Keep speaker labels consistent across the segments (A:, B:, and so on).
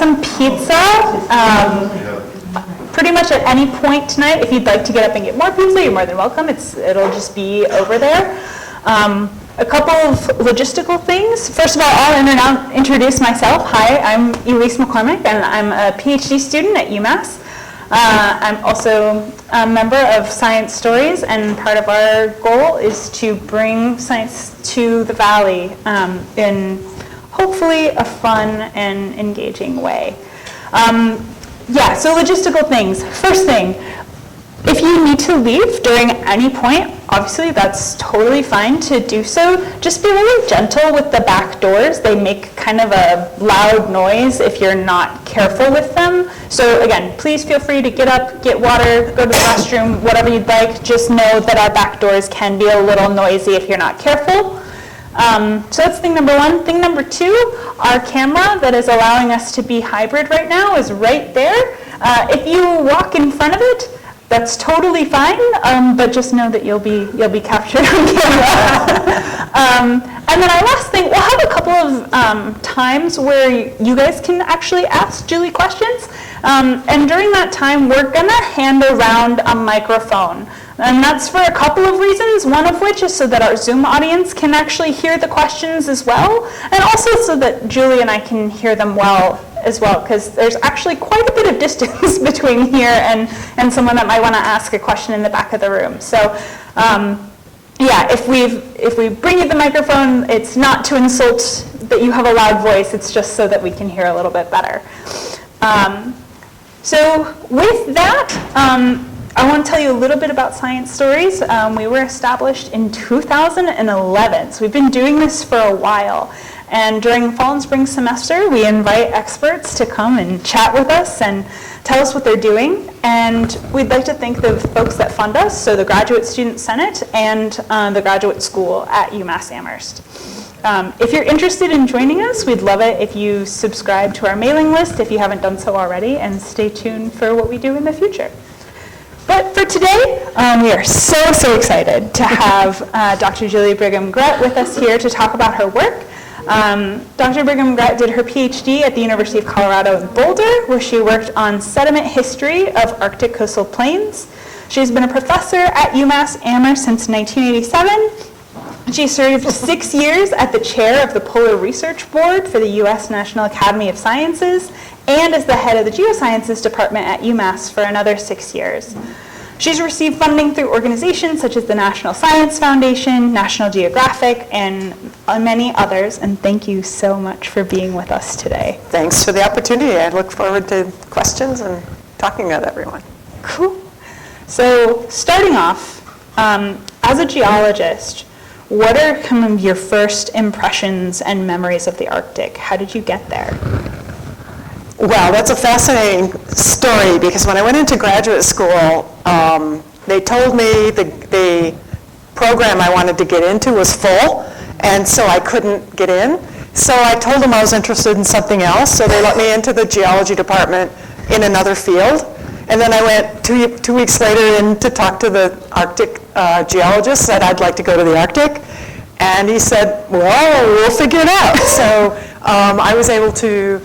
A: some pizza. Pretty much at any point tonight, if you'd like to get up and get more pizza, you're more than welcome. It'll just be over there. A couple of logistical things. First of all, I'll introduce myself. Hi, I'm Elise McCormick, and I'm a PhD student at UMass. I'm also a member of Science Stories, and part of our goal is to bring science to the Valley in hopefully a fun and engaging way. So logistical things. First thing, if you need to leave during any point, obviously that's totally fine to do so. Just be really gentle with the back doors. They make kind of a loud noise if you're not careful with them. So again, please feel free to get up, get water, go to the restroom, whatever you'd like. Just know that our back doors can be a little noisy if you're not careful. So that's thing number one. Thing number two, our camera that is allowing us to be hybrid right now is right there. If you walk in front of it, that's totally fine, but just know that you'll be captured on camera. And then our last thing, we'll have a couple of times where you guys can actually ask Julie questions. And during that time, we're going to hand around a microphone. And that's for a couple of reasons, one of which is so that our Zoom audience can actually hear the questions as well, and also so that Julie and I can hear them well as well, because there's actually quite a bit of distance between here and someone that might want to ask a question in the back of the room. So if we bring you the microphone, it's not to insult that you have a loud voice, it's just so that we can hear a little bit better. So with that, I want to tell you a little bit about Science Stories. We were established in 2011, so we've been doing this for a while. And during fall and spring semester, we invite experts to come and chat with us and tell us what they're doing. And we'd like to thank the folks that fund us, so the Graduate Student Senate and the Graduate School at UMass Amherst. If you're interested in joining us, we'd love it if you subscribe to our mailing list if you haven't done so already, and stay tuned for what we do in the future. But for today, we are so excited to have Dr. Julie Brigham Grette with us here to talk about her work. Dr. Brigham Grette did her PhD at the University of Colorado in Boulder, where she worked on sediment history of Arctic coastal plains. She's been a professor at UMass Amherst since 1987. She served 6 years at the chair of the Polar Research Board for the U.S. National Academy of Sciences, and as the head of the geosciences department at UMass for another 6 years. She's received funding through organizations such as the National Science Foundation, National Geographic, and many others. And thank you so much for being with us today.
B: Thanks for the opportunity. I look forward to questions and talking with everyone.
A: Cool. So starting off, as a geologist, what are some of your first impressions and memories of the Arctic? How did you get there?
B: Well, that's a fascinating story, because when I went into graduate school, they told me the program I wanted to get into was full, and so I couldn't get in. So I told them I was interested in something else, so they let me into the geology department in another field. And then I went two weeks later in to talk to the Arctic geologist, said I'd like to go to the Arctic. And he said, well, we'll figure it out. So I was able to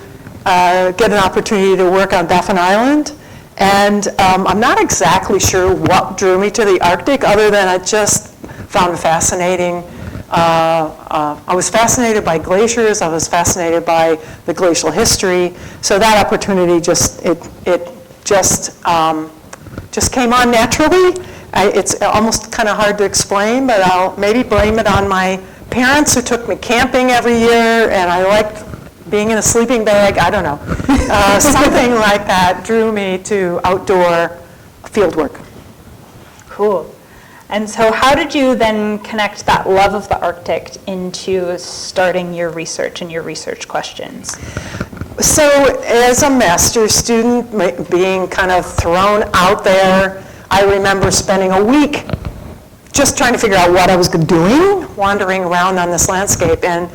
B: get an opportunity to work on Baffin Island. And I'm not exactly sure what drew me to the Arctic, other than I just found it fascinating. I was fascinated by glaciers. I was fascinated by the glacial history. So that opportunity just came on naturally. It's almost kind of hard to explain, but I'll maybe blame it on my parents who took me camping every year, and I liked being in a sleeping bag. I don't know. Something like that drew me to outdoor field work.
A: Cool. And so how did you then connect that love of the Arctic into starting your research and your research questions?
B: So as a master's student, being kind of thrown out there, I remember spending a week just trying to figure out what I was doing, wandering around on this landscape. And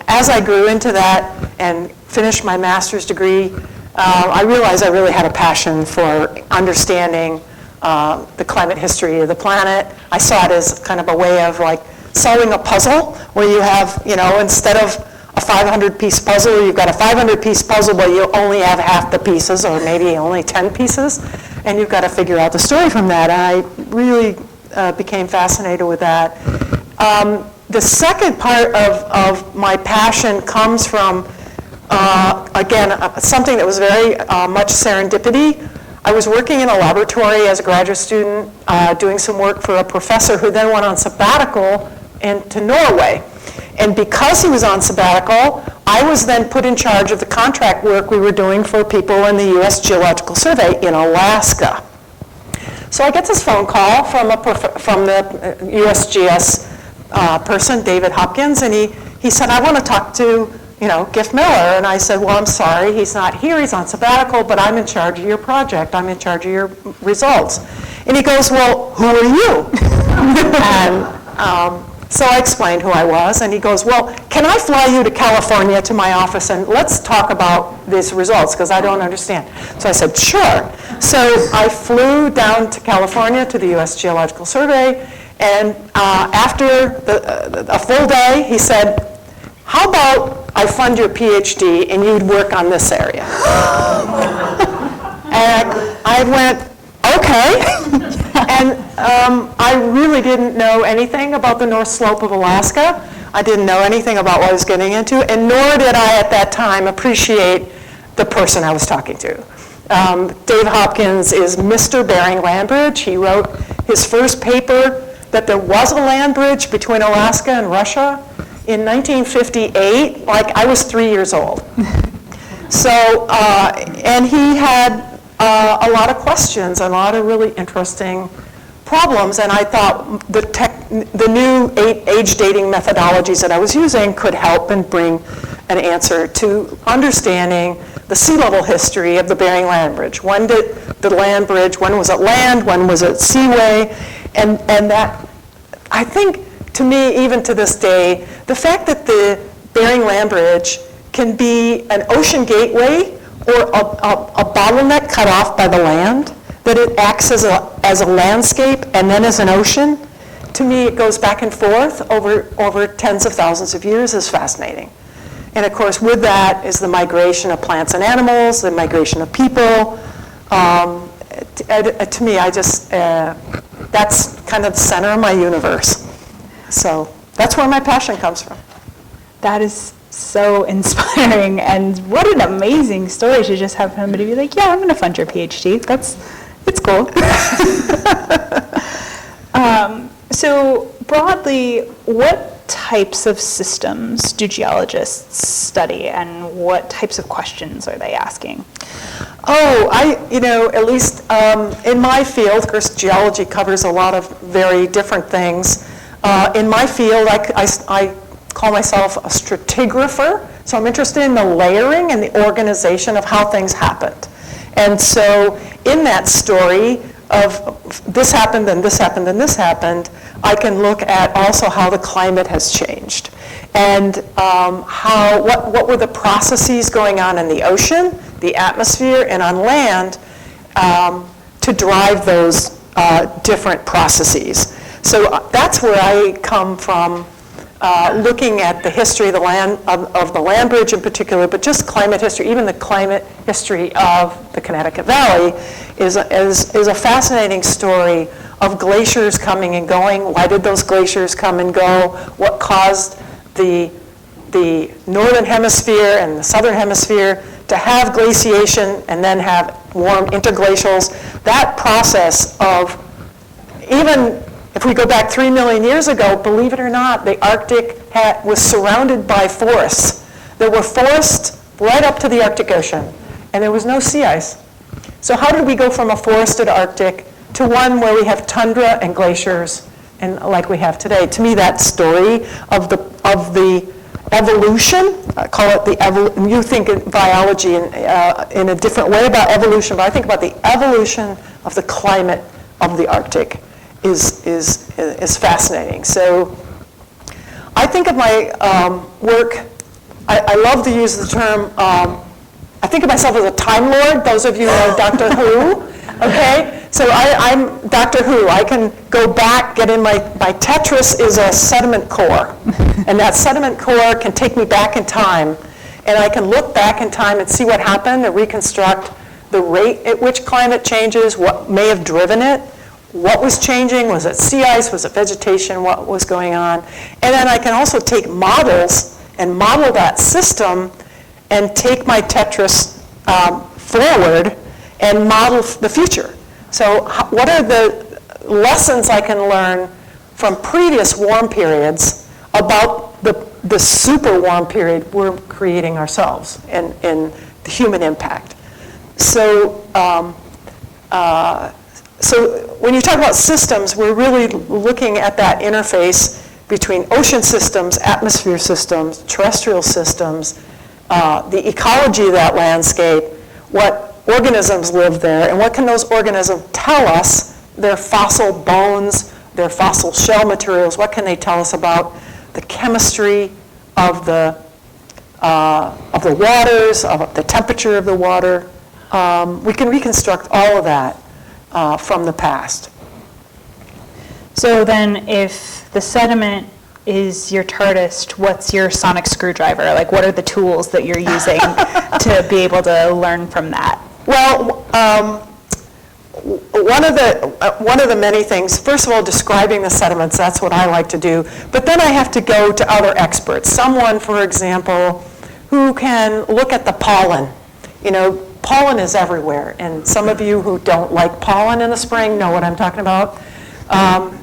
B: as I grew into that and finished my master's degree, I realized I really had a passion for understanding the climate history of the planet. I saw it as kind of a way of like solving a puzzle where you have, instead of a 500-piece puzzle. You've got a 500-piece puzzle, but you only have half the pieces, or maybe only 10 pieces, and you've got to figure out the story from that. And I really became fascinated with that. The second part of my passion comes from, again, something that was very much serendipity. I was working in a laboratory as a graduate student, doing some work for a professor who then went on sabbatical into Norway. And because he was on sabbatical, I was then put in charge of the contract work we were doing for people in the U.S. Geological Survey in Alaska. So I get this phone call from the USGS person, David Hopkins, and he said, I want to talk to Giff Miller. And I said, well, I'm sorry, he's not here, he's on sabbatical, but I'm in charge of your project, I'm in charge of your results. And he goes, well, who are you? And so I explained who I was, and he goes, well, can I fly you to California to my office and let's talk about these results, because I don't understand. So I said, sure. So I flew down to California to the U.S. Geological Survey, and after a full day, he said, how about I fund your PhD and you'd work on this area? And I went, okay. And I really didn't know anything about the North Slope of Alaska. I didn't know anything about what I was getting into, and nor did I at that time appreciate the person I was talking to. Dave Hopkins is Mr. Bering Land Bridge. He wrote his first paper that there was a land bridge between Alaska and Russia in 1958, like I was 3 years old. So, and he had a lot of questions, a lot of really interesting problems, and I thought the new age dating methodologies that I was using could help and bring an answer to understanding the sea level history of the Bering Land Bridge. When did the land bridge, when was it land, when was it seaway, and that, I think, to me, even to this day, the fact that the Bering Land Bridge can be an ocean gateway or a bottleneck cut off by the land, that it acts as a landscape and then as an ocean, to me it goes back and forth over tens of thousands of years, is fascinating. And of course with that is the migration of plants and animals, the migration of people. To me, that's kind of the center of my universe. So that's where my passion comes from.
A: That is so inspiring, and what an amazing story to just have somebody be like, yeah, I'm going to fund your PhD. It's cool. So broadly, what types of systems do geologists study, and what types of questions are they asking?
B: Oh, at least in my field, of course, geology covers a lot of very different things. In my field, I call myself a stratigrapher, so I'm interested in the layering and the organization of how things happened. And so in that story of this happened and this happened and this happened, I can look at also how the climate has changed and what were the processes going on in the ocean, the atmosphere, and on land to drive those different processes. So that's where I come from, looking at the history of the land land bridge in particular, but just climate history, even the climate history of the Connecticut Valley is a fascinating story of glaciers coming and going. Why did those glaciers come and go? What caused the northern hemisphere and the southern hemisphere to have glaciation and then have warm interglacials? That process of, even if we go back 3 million years ago, believe it or not, the Arctic was surrounded by forests. There were forests right up to the Arctic Ocean, and there was no sea ice. So how did we go from a forested Arctic to one where we have tundra and glaciers, and like we have today? To me, that story of the evolution, I call it you think in biology in a different way about evolution, but I think about the evolution of the climate of the Arctic is fascinating. So I think of my work, I love to use the term, I think of myself as a Time Lord. Those of you who know Doctor Who, okay? So I'm Doctor Who. I can go back, get in my Tetris is a sediment core. And that sediment core can take me back in time, and I can look back in time and see what happened and reconstruct the rate at which climate changes, what may have driven it, what was changing, was it sea ice, was it vegetation, what was going on. And then I can also take models and model that system and take my Tetris forward and model the future. So what are the lessons I can learn from previous warm periods about the super warm period we're creating ourselves and the human impact? So, so when you talk about systems, we're really looking at that interface between ocean systems, atmosphere systems, terrestrial systems, the ecology of that landscape, what organisms live there, and what can those organisms tell us, their fossil bones, their fossil shell materials, what can they tell us about the chemistry of the waters, of the temperature of the water. We can reconstruct all of that from the past.
A: So then if the sediment is your TARDIS, what's your sonic screwdriver? Like, what are the tools that you're using to be able to learn from that?
B: Well, one of the many things, first of all, describing the sediments, that's what I like to do. But then I have to go to other experts. Someone, for example, who can look at the pollen. You know, pollen is everywhere, and some of you who don't like pollen in the spring know what I'm talking about.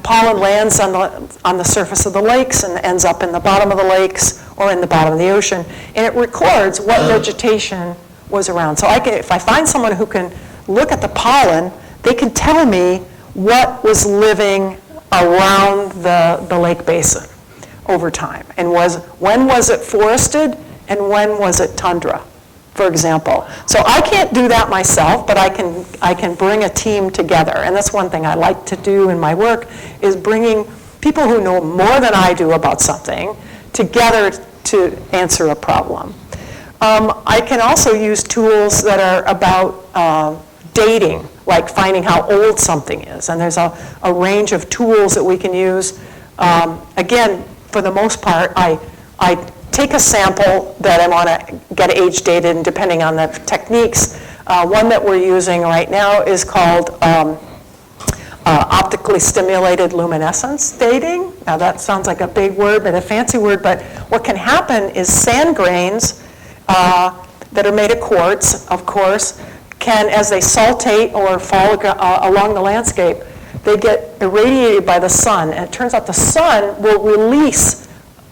B: Pollen lands on the surface of the lakes and ends up in the bottom of the lakes or in the bottom of the ocean, and it records what vegetation was around. So if I find someone who can look at the pollen, they can tell me what was living around the lake basin over time, and when was it forested and when was it tundra, for example. So I can't do that myself, but I can bring a team together, and that's one thing I like to do in my work, is bringing people who know more than I do about something together to answer a problem. I can also use tools that are about dating, like finding how old something is, and there's a range of tools that we can use. Again, for the most part, I take a sample that I want to get age dated, and depending on the techniques, one that we're using right now is called optically stimulated luminescence dating. Now that sounds like a big word, but a fancy word, but what can happen is sand grains that are made of quartz, of course, can, as they saltate or fall along the landscape, they get irradiated by the sun, and it turns out the sun will release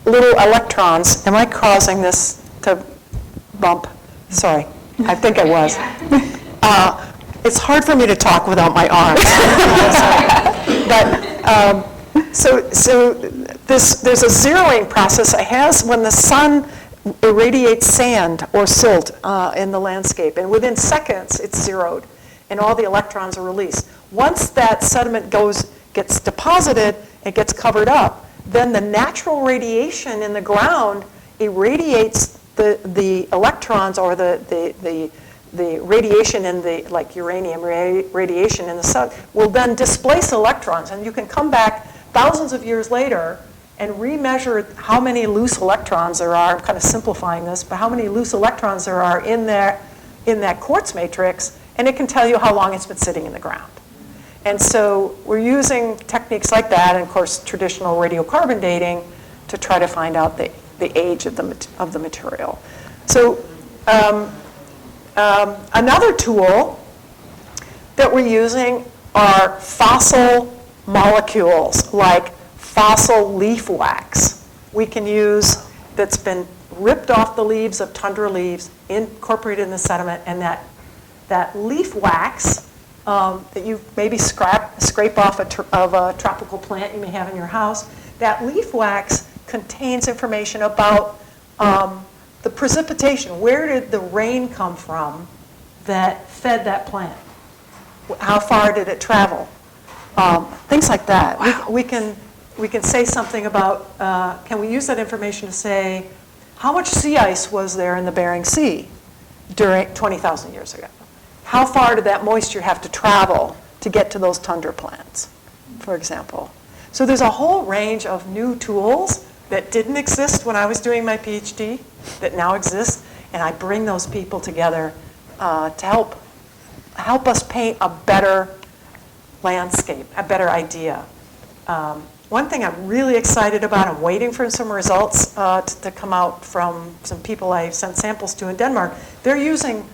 B: little electrons. Am I causing this to bump? Sorry, I think I was. It's hard for me to talk without my arms. But so there's a zeroing process it has when the sun irradiates sand or silt in the landscape, and within seconds it's zeroed, and all the electrons are released. Once that sediment gets deposited, it gets covered up, then the natural radiation in the ground irradiates the electrons, or the radiation in the, like uranium radiation in the sun, will then displace electrons, and you can come back thousands of years later and remeasure how many loose electrons there are. I'm kind of simplifying this, but how many loose electrons there are in that quartz matrix, and it can tell you how long it's been sitting in the ground. And so we're using techniques like that, and of course traditional radiocarbon dating, to try to find out the age of the material. So another tool that we're using are fossil molecules, like fossil leaf wax. We can use that's been ripped off the leaves of tundra leaves, incorporated in the sediment, and that leaf wax that you maybe scrape off of a tropical plant you may have in your house, that leaf wax contains information about the precipitation. Where did the rain come from that fed that plant? How far did it travel? Things like that. Wow. We can say something about, can we use that information to say, how much sea ice was there in the Bering Sea during 20,000 years ago? How far did that moisture have to travel to get to those tundra plants, for example? So there's a whole range of new tools that didn't exist when I was doing my PhD, that now exist, and I bring those people together to help us paint a better landscape, a better idea. One thing I'm really excited about, I'm waiting for some results to come out from some people I sent samples to in Denmark. They're using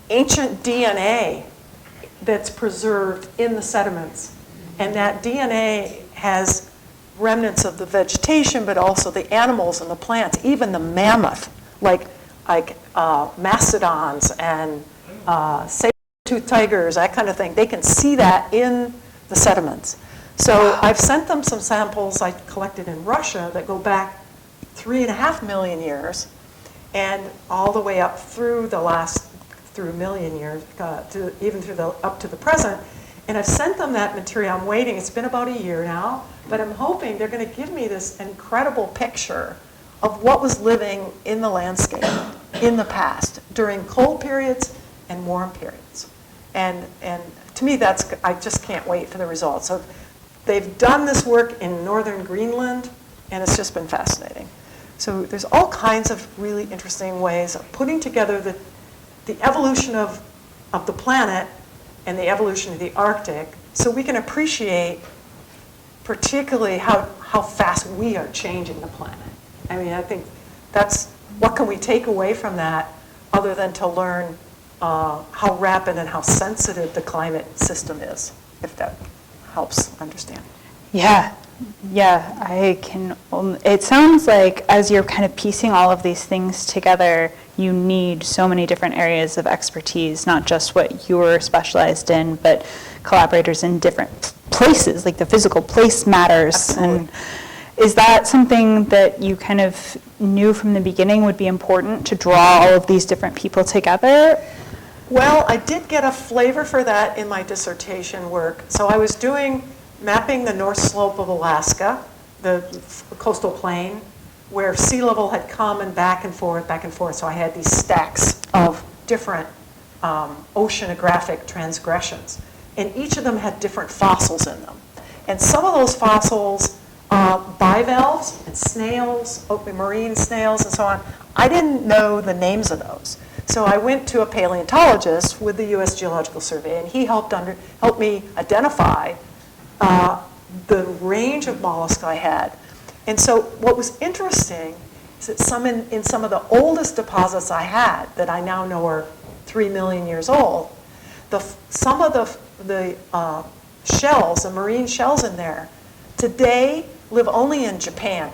B: ancient DNA that's preserved in the sediments. And that DNA has remnants of the vegetation, but also the animals and the plants, even the mammoth, like mastodons and saber-toothed tigers, that kind of thing. They can see that in the sediments. So I've sent them some samples I collected in Russia that go back 3.5 million years and all the way up through through a million years, even up to the present. And I've sent them that material. I'm waiting. It's been about a year now, but I'm hoping they're going to give me this incredible picture of what was living in the landscape in the past during cold periods and warm periods. And to me, I just can't wait for the results. So they've done this work in northern Greenland, and it's just been fascinating. So there's all kinds of really interesting ways of putting together the evolution of the planet and the evolution of the Arctic, so we can appreciate particularly how fast we are changing the planet. I mean, I think what can we take away from that other than to learn how rapid and how sensitive the climate system is, if that helps understand.
A: Yeah, I can. It sounds like as you're kind of piecing all of these things together, you need so many different areas of expertise, not just what you're specialized in, but collaborators in different places, like the physical place matters.
B: Absolutely.
A: And is that something that you kind of knew from the beginning would be important, to draw all of these different people together?
B: Well, I did get a flavor for that in my dissertation work. So I was mapping the north slope of Alaska, the coastal plain, where sea level had come and back and forth. So I had these stacks of different oceanographic transgressions. And each of them had different fossils in them. And some of those fossils, bivalves and snails, marine snails and so on, I didn't know the names of those. So I went to a paleontologist with the U.S. Geological Survey, and he helped me identify the range of mollusks I had. And so what was interesting is that in some of the oldest deposits I had that I now know are 3 million years old, some of the shells, the marine shells in there, today live only in Japan.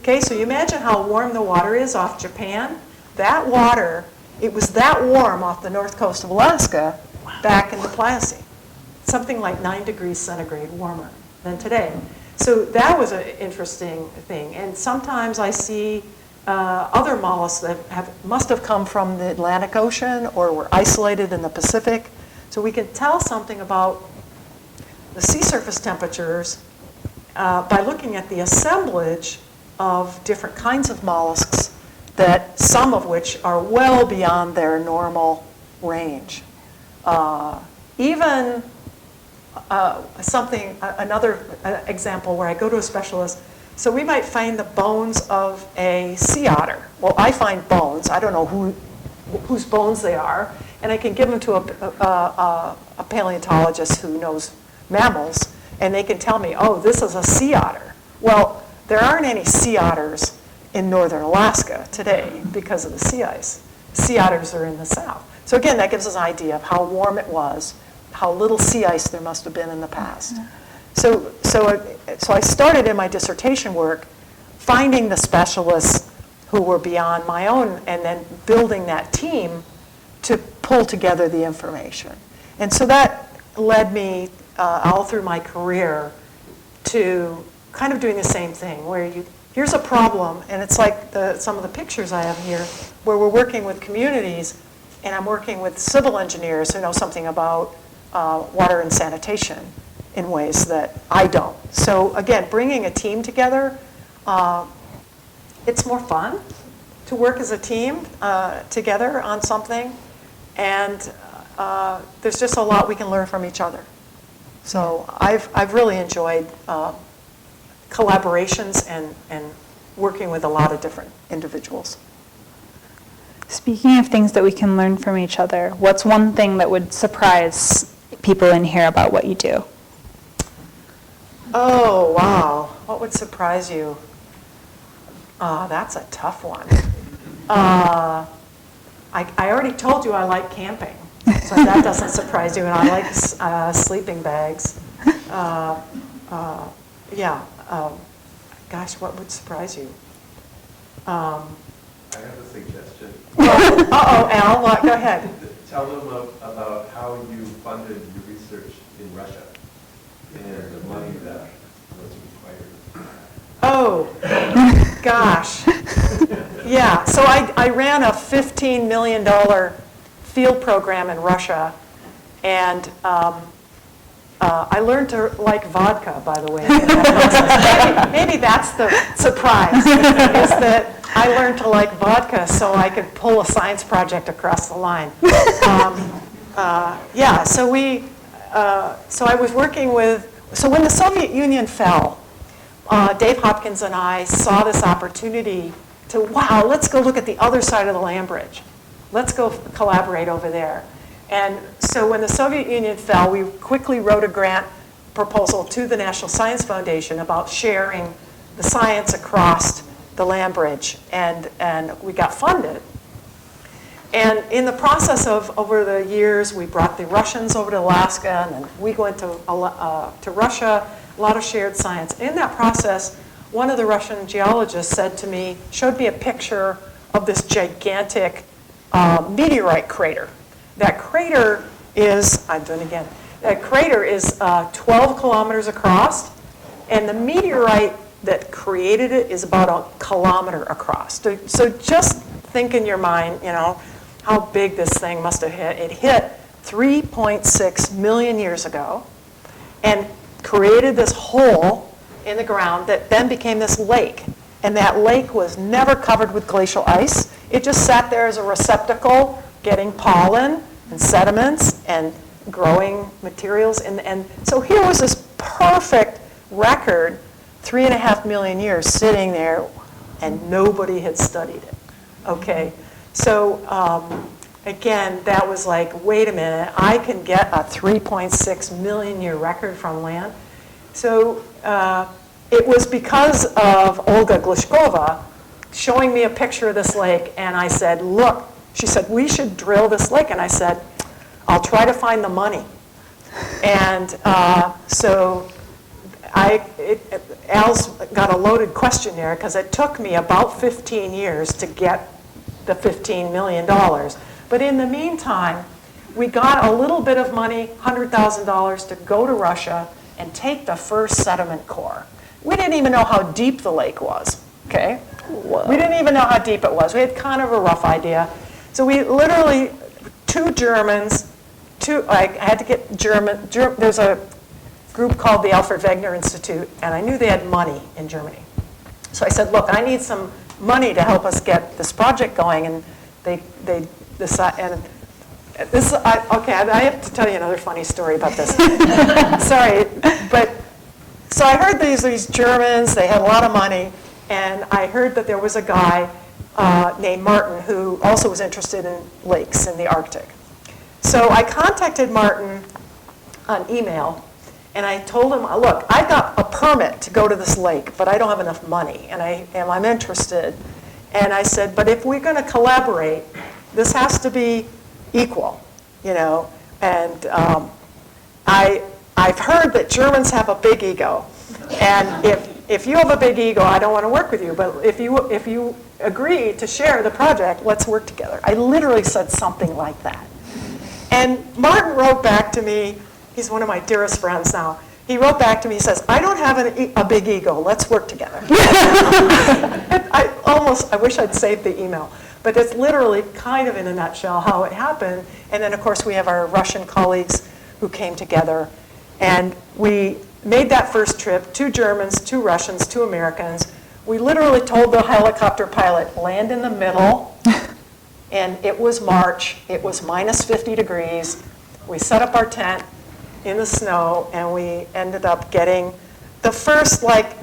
B: Okay, so you imagine how warm the water is off Japan. That water, it was that warm off the north coast of Alaska back in the Pliocene. Something like 9 degrees centigrade warmer than today. So that was an interesting thing. And sometimes I see other mollusks that must have come from the Atlantic Ocean or were isolated in the Pacific. So we can tell something about the sea surface temperatures by looking at the assemblage of different kinds of mollusks, that some of which are well beyond their normal range. Even another example where I go to a specialist, so we might find the bones of a sea otter. Well, I find bones, I don't know whose bones they are, and I can give them to a paleontologist who knows mammals, and they can tell me, oh, this is a sea otter. Well, there aren't any sea otters in northern Alaska today because of the sea ice. Sea otters are in the south. So again, that gives us an idea of how warm it was, how little sea ice there must have been in the past. So I started in my dissertation work finding the specialists who were beyond my own, and then building that team to pull together the information. And so that led me all through my career to kind of doing the same thing, where here's a problem, and it's like some of the pictures I have here, where we're working with communities, and I'm working with civil engineers who know something about water and sanitation in ways that I don't. So again, bringing a team together, it's more fun to work as a team together on something, and there's just a lot we can learn from each other. So I've really enjoyed collaborations and working with a lot of different individuals.
A: Speaking of things that we can learn from each other, what's one thing that would surprise people in here about what you do?
B: Oh, wow. What would surprise you? That's a tough one. I already told you I like camping, so that doesn't surprise you, and I like sleeping bags. Gosh, what would surprise you?
C: I have a suggestion.
B: Uh-oh, Al, go ahead.
C: Tell them about how you funded your research in Russia and the money that was required.
B: Oh, gosh. Yeah, so I ran a $15 million field program in Russia, and I learned to like vodka, by the way. Maybe that's the surprise, is that I learned to like vodka so I could pull a science project across the line. So I was working with, so when the Soviet Union fell, Dave Hopkins and I saw this opportunity to, wow, let's go look at the other side of the land bridge. Let's go collaborate over there. And so when the Soviet Union fell, we quickly wrote a grant proposal to the National Science Foundation about sharing the science across the land bridge, and we got funded. And in the process of, over the years, we brought the Russians over to Alaska, and then we went to Russia, a lot of shared science. In that process, one of the Russian geologists said to me, showed me a picture of this gigantic meteorite crater. That crater is, I'm doing it again, that crater is 12 kilometers across, and the meteorite that created it is about a kilometer across. So just think in your mind, you know, how big this thing must have hit. It hit 3.6 million years ago and created this hole in the ground that then became this lake. And that lake was never covered with glacial ice. It just sat there as a receptacle, getting pollen and sediments and growing materials. And so here was this perfect record, 3.5 million years sitting there, and nobody had studied it. Okay, so again, that was like, wait a minute, I can get a 3.6 million year record from land. So it was because of Olga Glishkova showing me a picture of this lake, and I said, look, she said, we should drill this lake. And I said, I'll try to find the money. And so Al's got a loaded question there, because it took me about 15 years to get the $15 million. But in the meantime, we got a little bit of money, $100,000, to go to Russia and take the first sediment core. We didn't even know how deep the lake was, okay? Whoa. We didn't even know how deep it was. We had kind of a rough idea. So we literally, two Germans, I had to get there's a group called the Alfred Wegener Institute, and I knew they had money in Germany. So I said, look, I need some money to help us get this project going, and they decided, and this, okay, I have to tell you another funny story about this. Sorry, but, so I heard these Germans, they had a lot of money, and I heard that there was a guy named Martin who also was interested in lakes in the Arctic. So I contacted Martin on email, and I told him, look, I got a permit to go to this lake, but I don't have enough money, and I'm interested. And I said, but if we're going to collaborate, this has to be equal, you know. And I've heard that Germans have a big ego, and if you have a big ego, I don't want to work with you. But if you agree to share the project, let's work together. I literally said something like that. And Martin wrote back to me. He's one of my dearest friends now. He wrote back to me, he says, I don't have a big ego, let's work together. I wish I'd saved the email. But it's literally kind of in a nutshell how it happened. And then, of course, we have our Russian colleagues who came together. And we made that first trip, 2 Germans, 2 Russians, 2 Americans. We literally told the helicopter pilot, land in the middle. And it was March. It was minus 50 degrees. We set up our tent in the snow, and we ended up getting the first, like,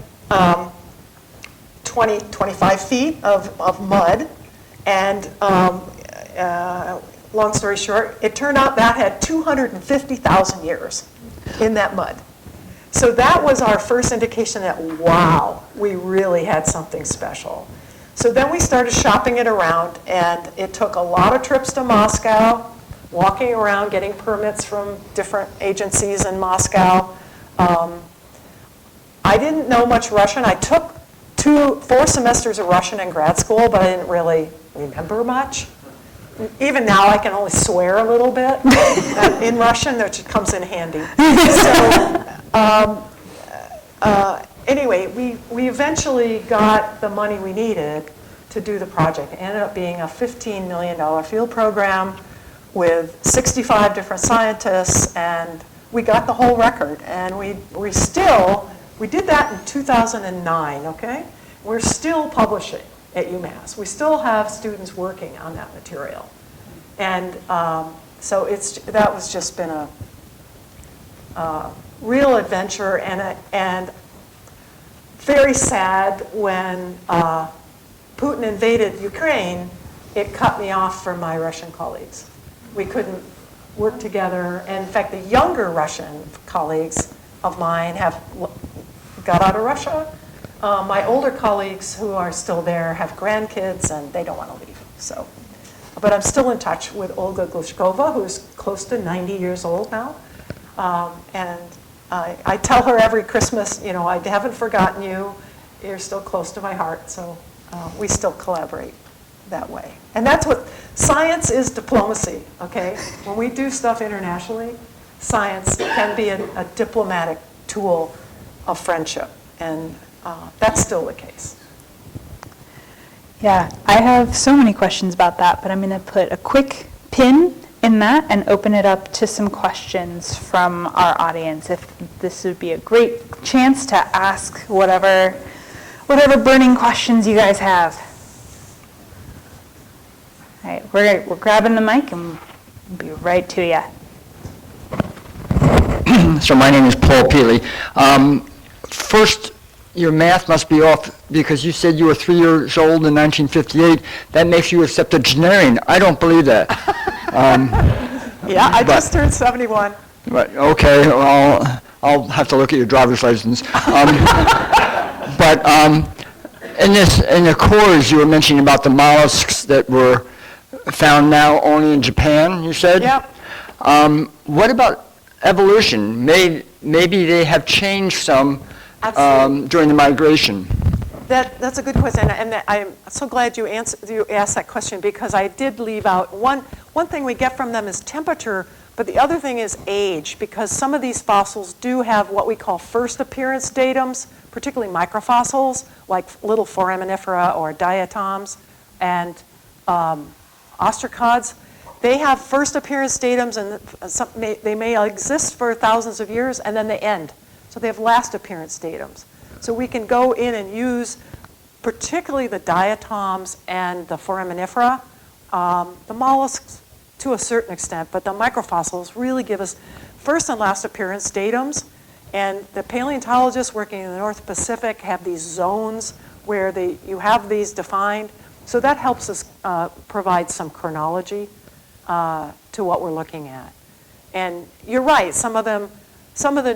B: 25 feet of mud. And long story short, it turned out that had 250,000 years in that mud. So that was our first indication that, wow, we really had something special. So then we started shopping it around, and it took a lot of trips to Moscow, walking around, getting permits from different agencies in Moscow. I didn't know much Russian. I took 4 semesters of Russian in grad school, but I didn't really remember much. Even now, I can only swear a little bit in Russian, which comes in handy. So anyway, we eventually got the money we needed to do the project. It ended up being a $15 million field program with 65 different scientists, and we got the whole record. And we did that in 2009, okay? We're still publishing at UMass. We still have students working on that material. And so that was just been a real adventure, and very sad when Putin invaded Ukraine. It cut me off from my Russian colleagues. We couldn't work together. And in fact, the younger Russian colleagues of mine have got out of Russia. My older colleagues who are still there have grandkids, and they don't want to leave. So, but I'm still in touch with Olga Glushkova, who's close to 90 years old now. And I tell her every Christmas, you know, I haven't forgotten you. You're still close to my heart. So we still collaborate that way. And that's what science is, diplomacy, okay? When we do stuff internationally, science can be a diplomatic tool of friendship. And that's still the case.
A: Yeah, I have so many questions about that, but I'm going to put a quick pin in that and open it up to some questions from our audience. If this would be a great chance to ask whatever burning questions you guys have. All right, we're grabbing the mic and we'll be right to you.
D: So my name is Paul Peely. First, your math must be off because you said you were 3 years old in 1958. That makes you a septuagenarian. I don't believe that.
B: Yeah, I just turned 71.
D: But okay, well, I'll have to look at your driver's license. But in the cores, you were mentioning about the mollusks that were found now only in Japan, you said?
B: Yep.
D: What about evolution? Maybe they have changed some during the migration.
B: That's a good question, and I'm so glad you asked that question, because I did leave out one thing we get from them is temperature, but the other thing is age, because some of these fossils do have what we call first appearance datums, particularly microfossils like little foraminifera or diatoms and ostracods. They have first appearance datums, and they may exist for thousands of years, and then they end. So they have last appearance datums. So we can go in and use particularly the diatoms and the foraminifera, the mollusks to a certain extent, but the microfossils really give us first and last appearance datums. And the paleontologists working in the North Pacific have these zones where you have these defined. So that helps us provide some chronology to what we're looking at. And you're right, some of them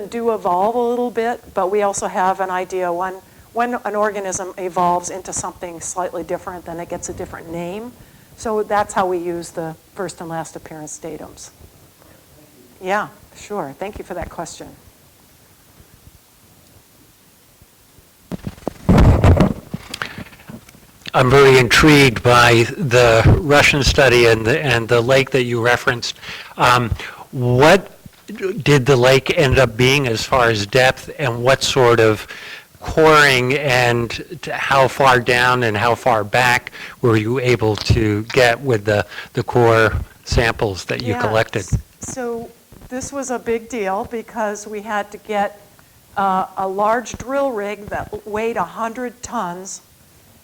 B: do evolve a little bit, but we also have an idea when an organism evolves into something slightly different, then it gets a different name. So that's how we use the first and last appearance datums. Yeah, sure. Thank you for that question.
E: I'm very intrigued by the Russian study and the lake that you referenced. What did the lake end up being as far as depth, and what sort of coring and how far down and how far back were you able to get with the core samples that you collected?
B: So this was a big deal because we had to get a large drill rig that weighed 100 tons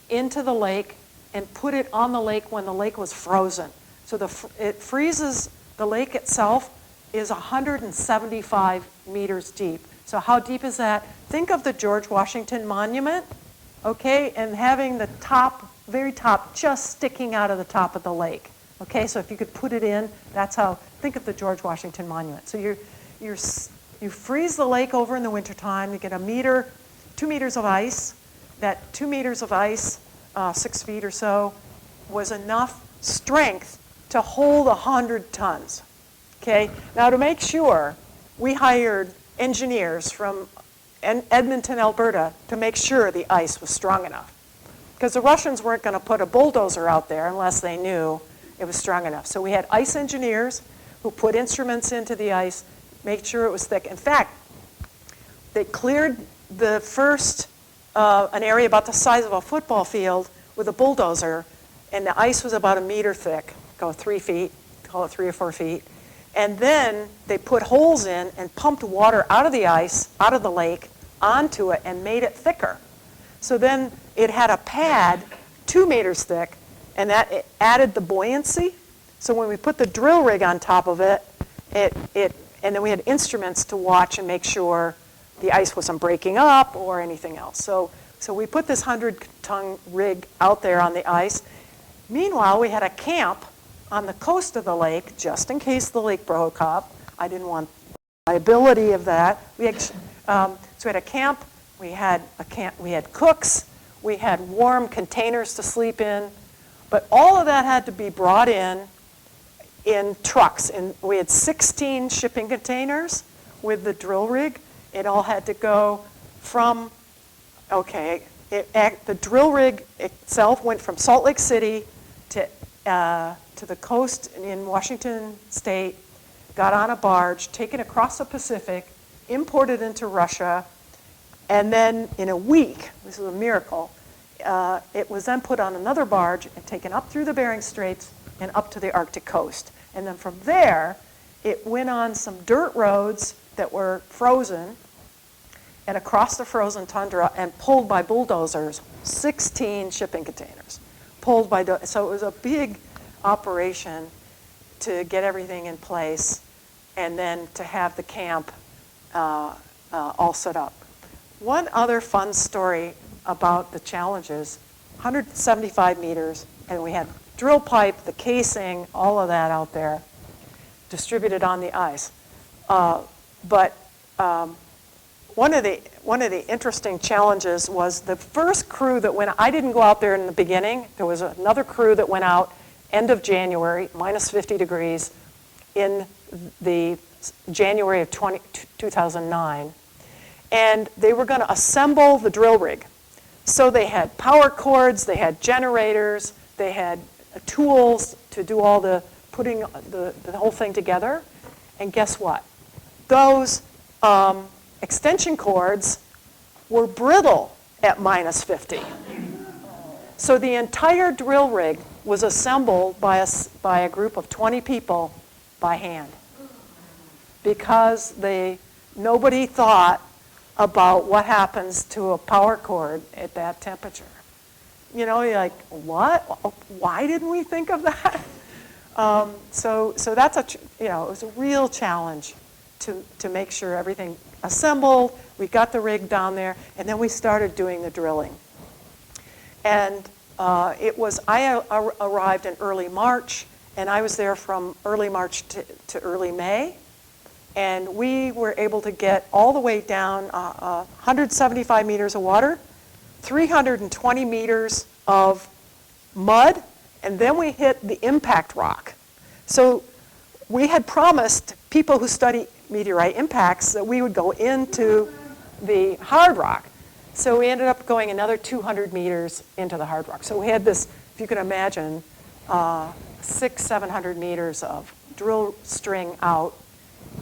B: into the lake and put it on the lake when the lake was frozen. So it freezes, the lake itself is 175 meters deep. So how deep is that? Think of the George Washington Monument, okay, and having the top, very top, just sticking out of the top of the lake. Okay, so if you could put it in, that's how, think of the George Washington Monument. So you freeze the lake over in the wintertime, you get 2 meters of ice. That 2 meters of ice, 6 feet or so, was enough strength to hold 100 tons. Okay, now to make sure, we hired engineers from Edmonton, Alberta, to make sure the ice was strong enough. Because the Russians weren't going to put a bulldozer out there unless they knew it was strong enough. So we had ice engineers who put instruments into the ice, made sure it was thick. In fact, they cleared the first, an area about the size of a football field with a bulldozer, and the ice was about 1 meter thick, go 3 feet, call it 3 or 4 feet. And then they put holes in and pumped water out of the ice, out of the lake, onto it and made it thicker. So then it had a pad 2 meters thick, and that added the buoyancy. So when we put the drill rig on top of it, and then we had instruments to watch and make sure the ice wasn't breaking up or anything else. So we put this 100-ton rig out there on the ice. Meanwhile, we had a camp on the coast of the lake, just in case the lake broke up. I didn't want the liability of that. So we had a camp. We had cooks. We had warm containers to sleep in. But all of that had to be brought in trucks. And we had 16 shipping containers with the drill rig. It all had to go from, the drill rig itself went from Salt Lake City to the coast in Washington State, got on a barge, taken across the Pacific, imported into Russia, and then in a week, this was a miracle, it was then put on another barge and taken up through the Bering Straits and up to the Arctic coast. And then from there, it went on some dirt roads that were frozen and across the frozen tundra and pulled by bulldozers, 16 shipping containers. So it was a big operation to get everything in place and then to have the camp all set up. One other fun story about the challenges, 175 meters, and we had drill pipe, the casing, all of that out there, distributed on the ice. But one of the interesting challenges was the first crew that went, I didn't go out there in the beginning, there was another crew that went out end of January, minus 50 degrees, in the January of 2009. And they were going to assemble the drill rig. So they had power cords, they had generators, they had tools to do all the putting the whole thing together. And guess what? Those extension cords were brittle at minus 50. So the entire drill rig was assembled by a group of 20 people by hand because nobody thought about what happens to a power cord at that temperature. You know, you're like, what? Why didn't we think of that? So that's it was a real challenge to make sure everything assembled. We got the rig down there, and then we started doing the drilling. And I arrived in early March, and I was there from early March to early May. And we were able to get all the way down 175 meters of water, 320 meters of mud, and then we hit the impact rock. So we had promised people who study meteorite impacts that we would go into the hard rock. So we ended up going another 200 meters into the hard rock. So we had this, if you can imagine, 700 meters of drill string out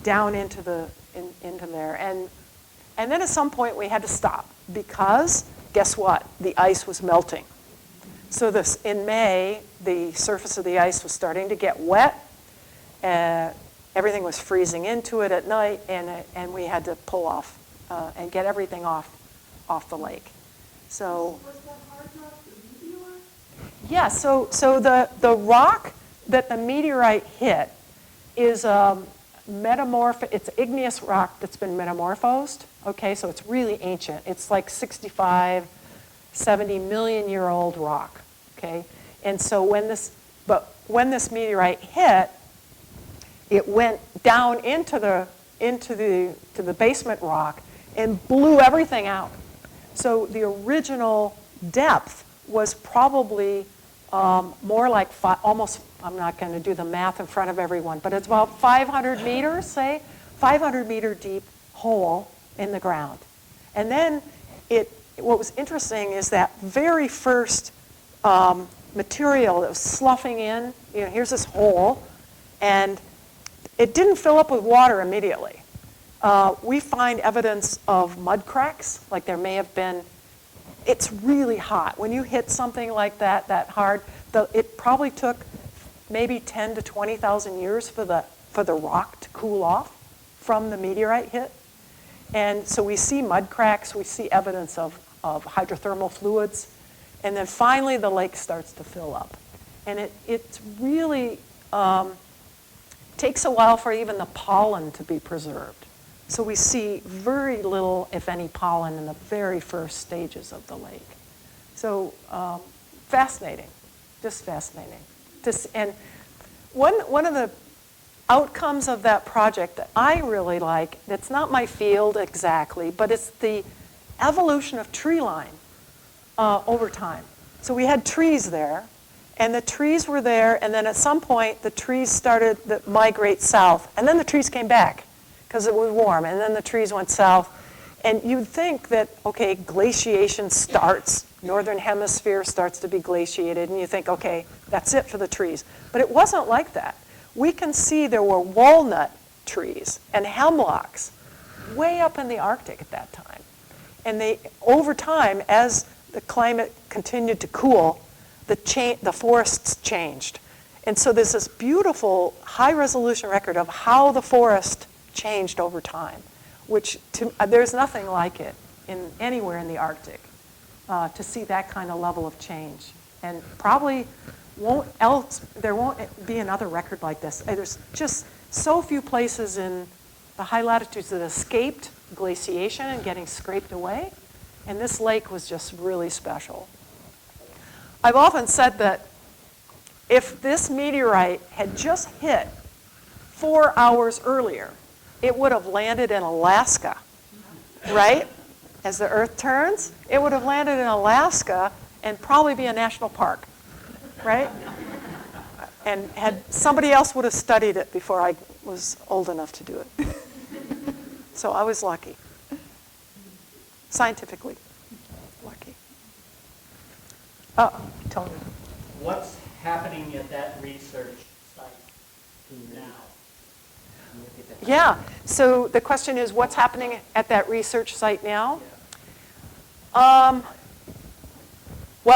B: down into there. And then at some point we had to stop because, guess what? The ice was melting. So in May, the surface of the ice was starting to get wet. Everything was freezing into it at night, and we had to pull off and get everything off the lake. So
F: was that hard rock the meteorite?
B: yeah, so the rock that the meteorite hit is it's igneous rock that's been metamorphosed.
G: Okay, so it's really ancient. It's like 65, 70 million year old rock. Okay, and so when this meteorite hit, it went down into the basement rock and blew everything out. So the original depth was probably more like almost, I'm not going to do the math in front of everyone, but it's about 500 meters, say, 500 meter deep hole in the ground. And then what was interesting is that very first material that was sloughing in, here's this hole, and it didn't fill up with water immediately. We find evidence of mud cracks, like there may have been. It's really hot. When you hit something like that hard, it probably took maybe 10 to 20,000 years for the rock to cool off from the meteorite hit. And so we see mud cracks, we see evidence of hydrothermal fluids, and then finally the lake starts to fill up. And it's really takes a while for even the pollen to be preserved. So we see very little, if any, pollen in the very first stages of the lake. So fascinating, just fascinating. And one of the outcomes of that project that I really like, that's not my field exactly, but it's the evolution of tree line over time. So we had trees there, and the trees were there, and then at some point the trees started to migrate south, and then the trees came back because it was warm, and then the trees went south. And you'd think that, okay, glaciation starts, northern hemisphere starts to be glaciated, and you think, okay, that's it for the trees. But it wasn't like that. We can see there were walnut trees and hemlocks way up in the Arctic at that time. And over time, as the climate continued to cool, the forests changed. And so there's this beautiful high-resolution record of how the forest changed over time, which there's nothing like it anywhere in the Arctic to see that kind of level of change. And probably there won't be another record like this. There's just so few places in the high latitudes that escaped glaciation and getting scraped away. And this lake was just really special. I've often said that if this meteorite had just hit 4 hours earlier, it would have landed in Alaska, right? As the Earth turns, it would have landed in Alaska and probably be a national park, right? And somebody else would have studied it before I was old enough to do it. So I was lucky. Scientifically lucky. Tony.
H: What's happening at that research site now?
G: Yeah, so the question is, what's happening at that research site now? Well,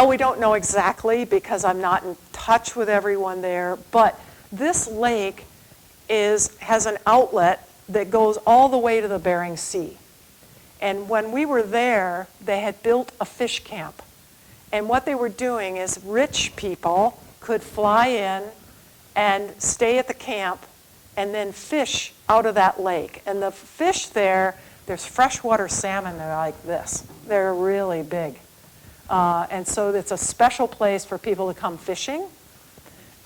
G: we don't know exactly because I'm not in touch with everyone there, but this lake has an outlet that goes all the way to the Bering Sea. And when we were there, they had built a fish camp. And what they were doing is rich people could fly in and stay at the camp and then fish out of that lake. And the fish there's freshwater salmon, they're like this. They're really big. And so it's a special place for people to come fishing.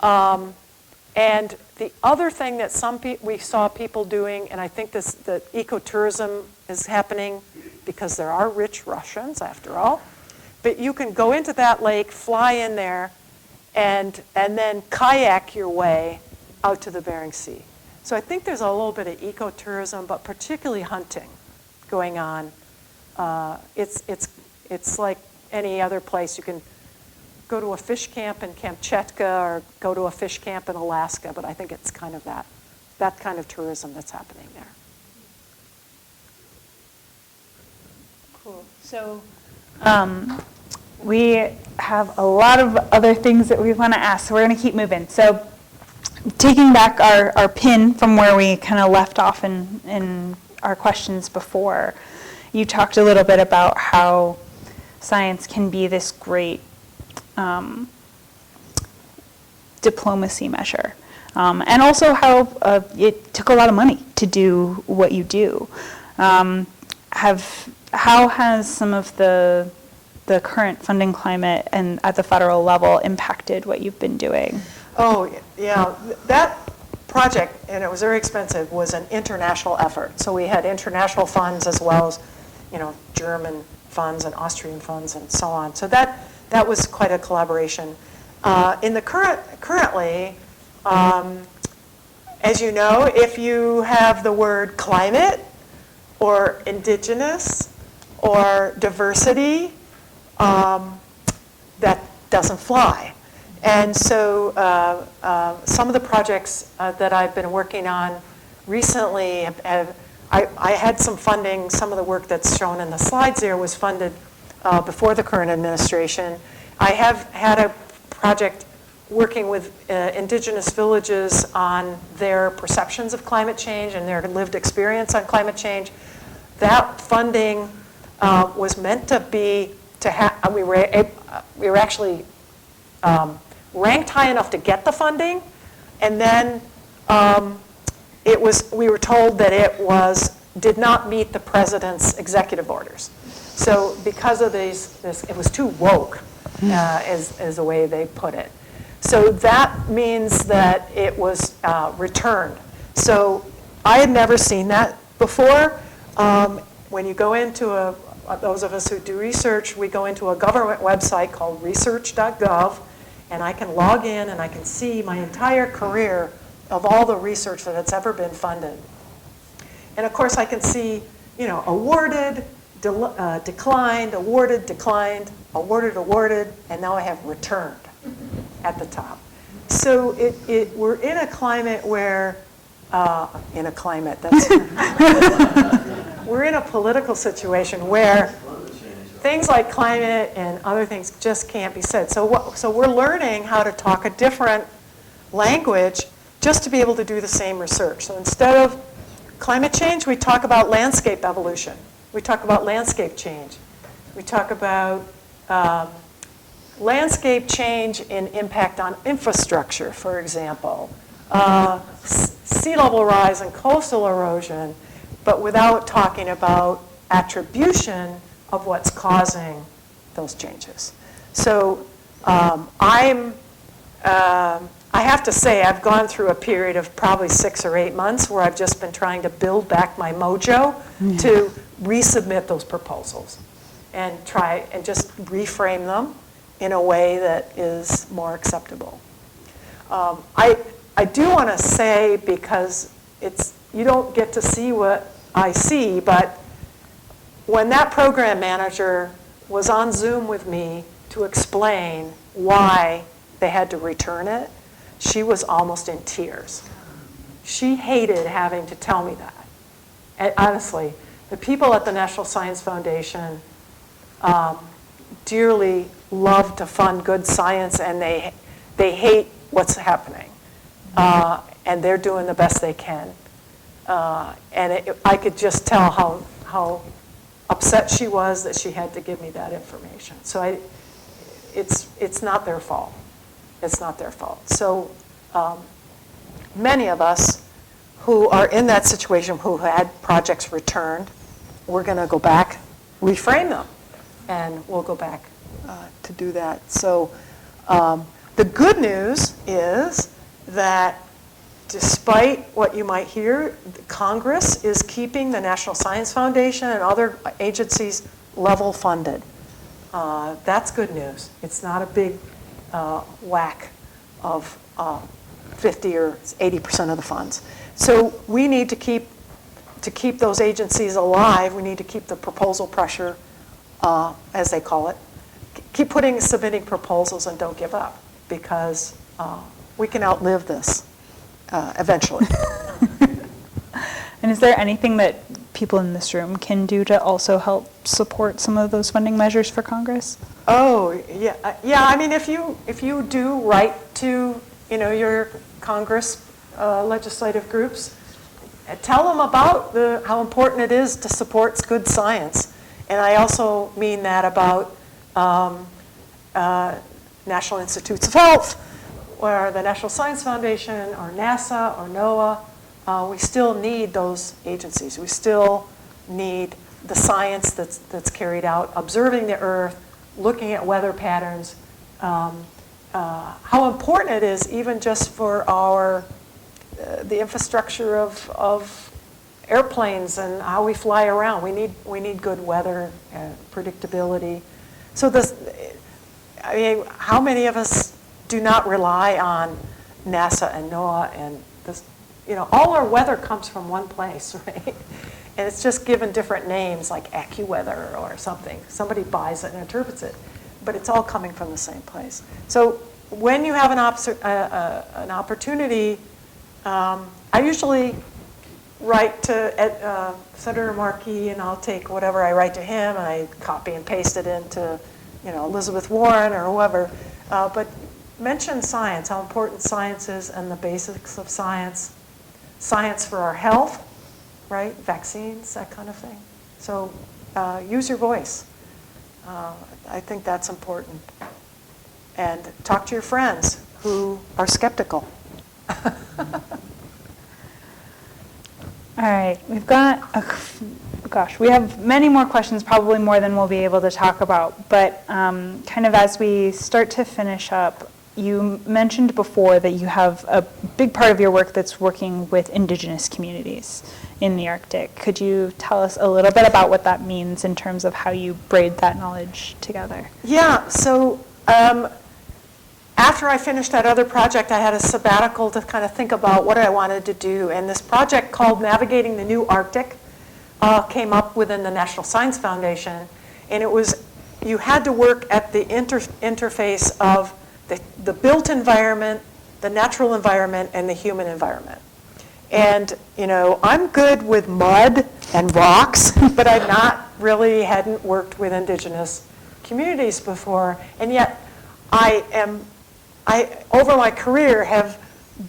G: And the other thing that we saw people doing, and I think the ecotourism is happening because there are rich Russians after all, but you can go into that lake, fly in there, and then kayak your way out to the Bering Sea. So I think there's a little bit of ecotourism, but particularly hunting going on. It's like any other place. You can go to a fish camp in Kamchatka or go to a fish camp in Alaska, but I think it's kind of that kind of tourism that's happening there.
A: Cool. So we have a lot of other things that we want to ask, so we're going to keep moving. So taking back our pin from where we kind of left off in our questions before, you talked a little bit about how science can be this great diplomacy measure. And also how it took a lot of money to do what you do. how has some of the current funding climate and at the federal level impacted what you've been doing?
B: Oh, yeah, that project, and it was very expensive, was an international effort. So we had international funds as well as, German funds and Austrian funds and so on. So that was quite a collaboration. Currently, as you know, if you have the word climate or indigenous or diversity, that doesn't fly. And so some of the projects that I've been working on recently, I had some funding. Some of the work that's shown in the slides there was funded before the current administration. I have had a project working with indigenous villages on their perceptions of climate change and their lived experience on climate change. That funding was meant to be, we were actually ranked high enough to get the funding, and then we were told that it did not meet the president's executive orders. So because of this, it was too woke, is the way they put it. So that means that it was returned. So I had never seen that before. When you go into those of us who do research, we go into a government website called research.gov, and I can log in and I can see my entire career of all the research that has ever been funded. And of course I can see, awarded, declined, awarded, declined, awarded, and now I have returned at the top. So we're in a climate where, we're in a political situation where things like climate and other things just can't be said. So we're learning how to talk a different language just to be able to do the same research. So instead of climate change, we talk about landscape evolution. We talk about landscape change. We talk about landscape change and impact on infrastructure, for example. Sea level rise and coastal erosion, but without talking about attribution of what's causing those changes. So I have to say I've gone through a period of probably 6 or 8 months where I've just been trying to build back my mojo to resubmit those proposals and try and just reframe them in a way that is more acceptable. I do want to say, because you don't get to see what I see, but when that program manager was on Zoom with me to explain why they had to return it, she was almost in tears. She hated having to tell me that. And honestly, the people at the National Science Foundation dearly love to fund good science, and they hate what's happening. And they're doing the best they can. And I could just tell how upset she was that she had to give me that information. So it's not their fault. It's not their fault. So many of us who are in that situation, who had projects returned, we're going to go back, reframe them, and we'll go back to do that. So the good news is that despite what you might hear, Congress is keeping the National Science Foundation and other agencies level funded. That's good news. It's not a big whack of 50 or 80% of the funds. So we need to keep those agencies alive. We need to keep the proposal pressure, as they call it. Keep submitting proposals and don't give up, because we can outlive this eventually.
A: And is there anything that people in this room can do to also help support some of those funding measures for Congress?
B: Oh, yeah. I mean, if you do write to, your Congress legislative groups, tell them about how important it is to support good science. And I also mean that about National Institutes of Health, or the National Science Foundation, or NASA, or NOAA. We still need those agencies. We still need
G: the science that's carried out, observing the Earth, looking at weather patterns, how important it is even just for our the infrastructure of airplanes and how we fly around. We need good weather and predictability. So I mean, how many of us do not rely on NASA and NOAA and this? You know, all our weather comes from one place, right? And it's just given different names like AccuWeather or something. Somebody buys it and interprets it, but it's all coming from the same place. So when you have an opportunity, I usually write to Senator Markey, and I'll take whatever I write to him and I copy and paste it into, you know, Elizabeth Warren or whoever. But mention science, how important science is, and the basics of science. Science for our health, right? Vaccines, that kind of thing. So use your voice. I think that's important. And talk to your friends who are skeptical.
A: All right, we've got, we have many more questions, probably more than we'll be able to talk about. But kind of as we start to finish up, you mentioned before that you have a big part of your work that's working with Indigenous communities in the Arctic. Could you tell us a little bit about what that means in terms of how you braid that knowledge together?
G: Yeah, so after I finished that other project, I had a sabbatical to kind of think about what I wanted to do. And this project called Navigating the New Arctic came up within the National Science Foundation. And it was, you had to work at the interface of the built environment, the natural environment, and the human environment. And, you know, I'm good with mud and rocks, but I've not really hadn't worked with Indigenous communities before. And yet I over my career have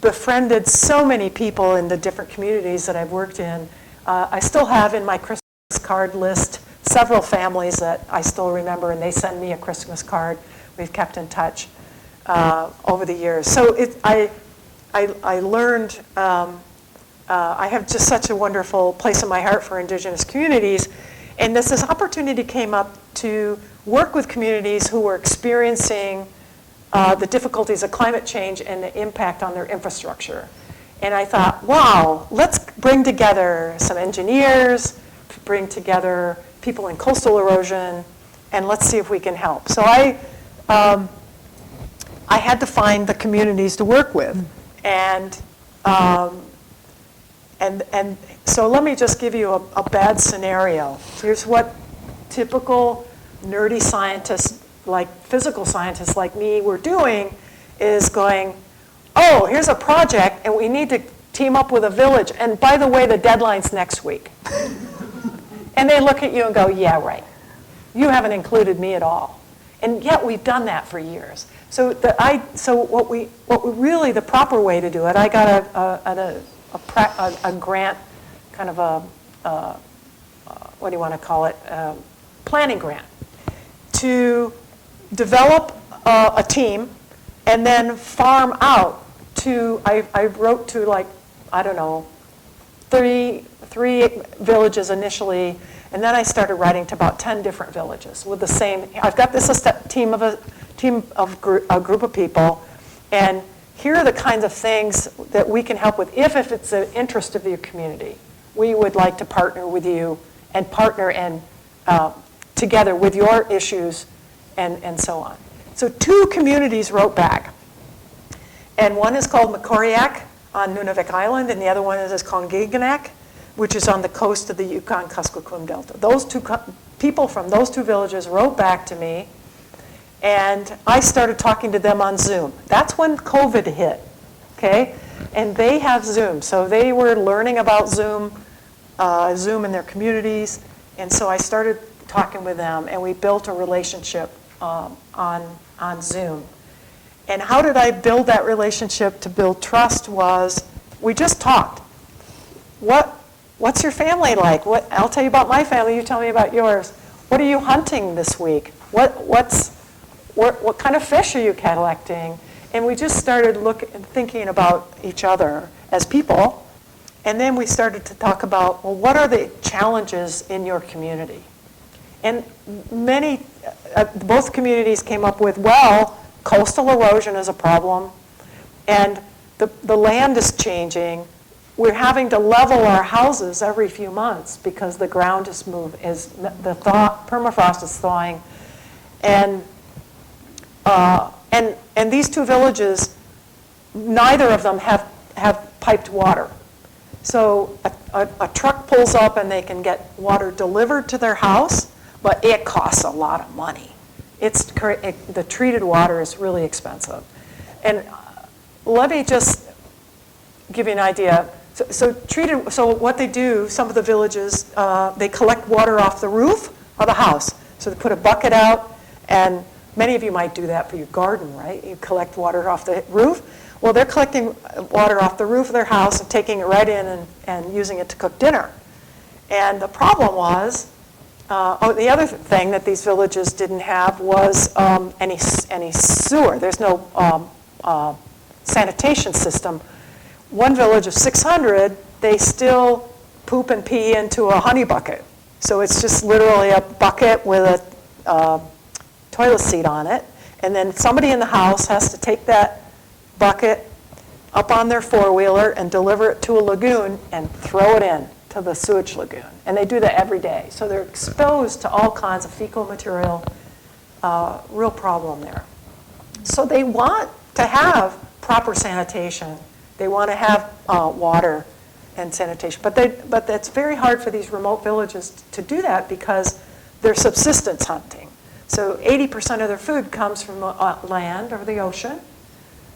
G: befriended so many people in the different communities that I've worked in. I still have in my Christmas card list several families that I still remember, and they send me a Christmas card. We've kept in touch over the years. So I learned, I have just such a wonderful place in my heart for Indigenous communities. And this opportunity came up to work with communities who were experiencing the difficulties of climate change and the impact on their infrastructure. And I thought, wow, let's bring together some engineers, bring together people in coastal erosion, and let's see if we can help. So I had to find the communities to work with. And so let me just give you a bad scenario. Here's what typical nerdy scientists, like physical scientists like me, were doing, is going, oh, here's a project, and we need to team up with a village. And by the way, the deadline's next week. And they look at you and go, yeah, right. You haven't included me at all. And yet we've done that for years. So what we really, the proper way to do it, I got a grant, kind of a what do you want to call it, planning grant, to develop a team and then farm out to, I wrote to like, I don't know, three villages initially, and then I started writing to about 10 different villages with the same, I've got this a group of people, and here are the kinds of things that we can help with if it's an interest of your community. We would like to partner with you and partner and together with your issues and so on. So 2 communities wrote back. And one is called Makoriak on Nunavik Island, and the other one is Kongiganak, which is on the coast of the Yukon-Kuskokwim Delta. Those 2 people from those 2 villages wrote back to me, and I started talking to them on Zoom. That's when COVID hit, okay? And they have Zoom. So they were learning about Zoom in their communities, and so I started talking with them, and we built a relationship on Zoom. And how did I build that relationship to build trust was, we just talked. What's your family like? I'll tell you about my family, you tell me about yours. What are you hunting this week? What kind of fish are you collecting? And we just started thinking about each other as people And then we started to talk about, well, what are the challenges in your community? And both communities came up with, well, coastal erosion is a problem, and the land is changing. We're having to level our houses every few months because the ground is permafrost is thawing. And these two villages, neither of them have piped water. So a truck pulls up and they can get water delivered to their house, but it costs a lot of money. The treated water is really expensive. And let me just give you an idea. So what they do, some of the villages, they collect water off the roof of the house. So they put a bucket out, and many of you might do that for your garden, right? You collect water off the roof. Well, they're collecting water off the roof of their house and taking it right in and using it to cook dinner. And the problem was, the other thing that these villages didn't have was any sewer. There's no sanitation system. One village of 600, they still poop and pee into a honey bucket. So it's just literally a bucket with a toilet seat on it. And then somebody in the house has to take that bucket up on their four-wheeler and deliver it to a lagoon and throw it in to the sewage lagoon. And they do that every day. So they're exposed to all kinds of fecal material, real problem there. So they want to have proper sanitation. They want to have water and sanitation. But that's very hard for these remote villages to do that because they're subsistence hunting. So 80% of their food comes from land or the ocean.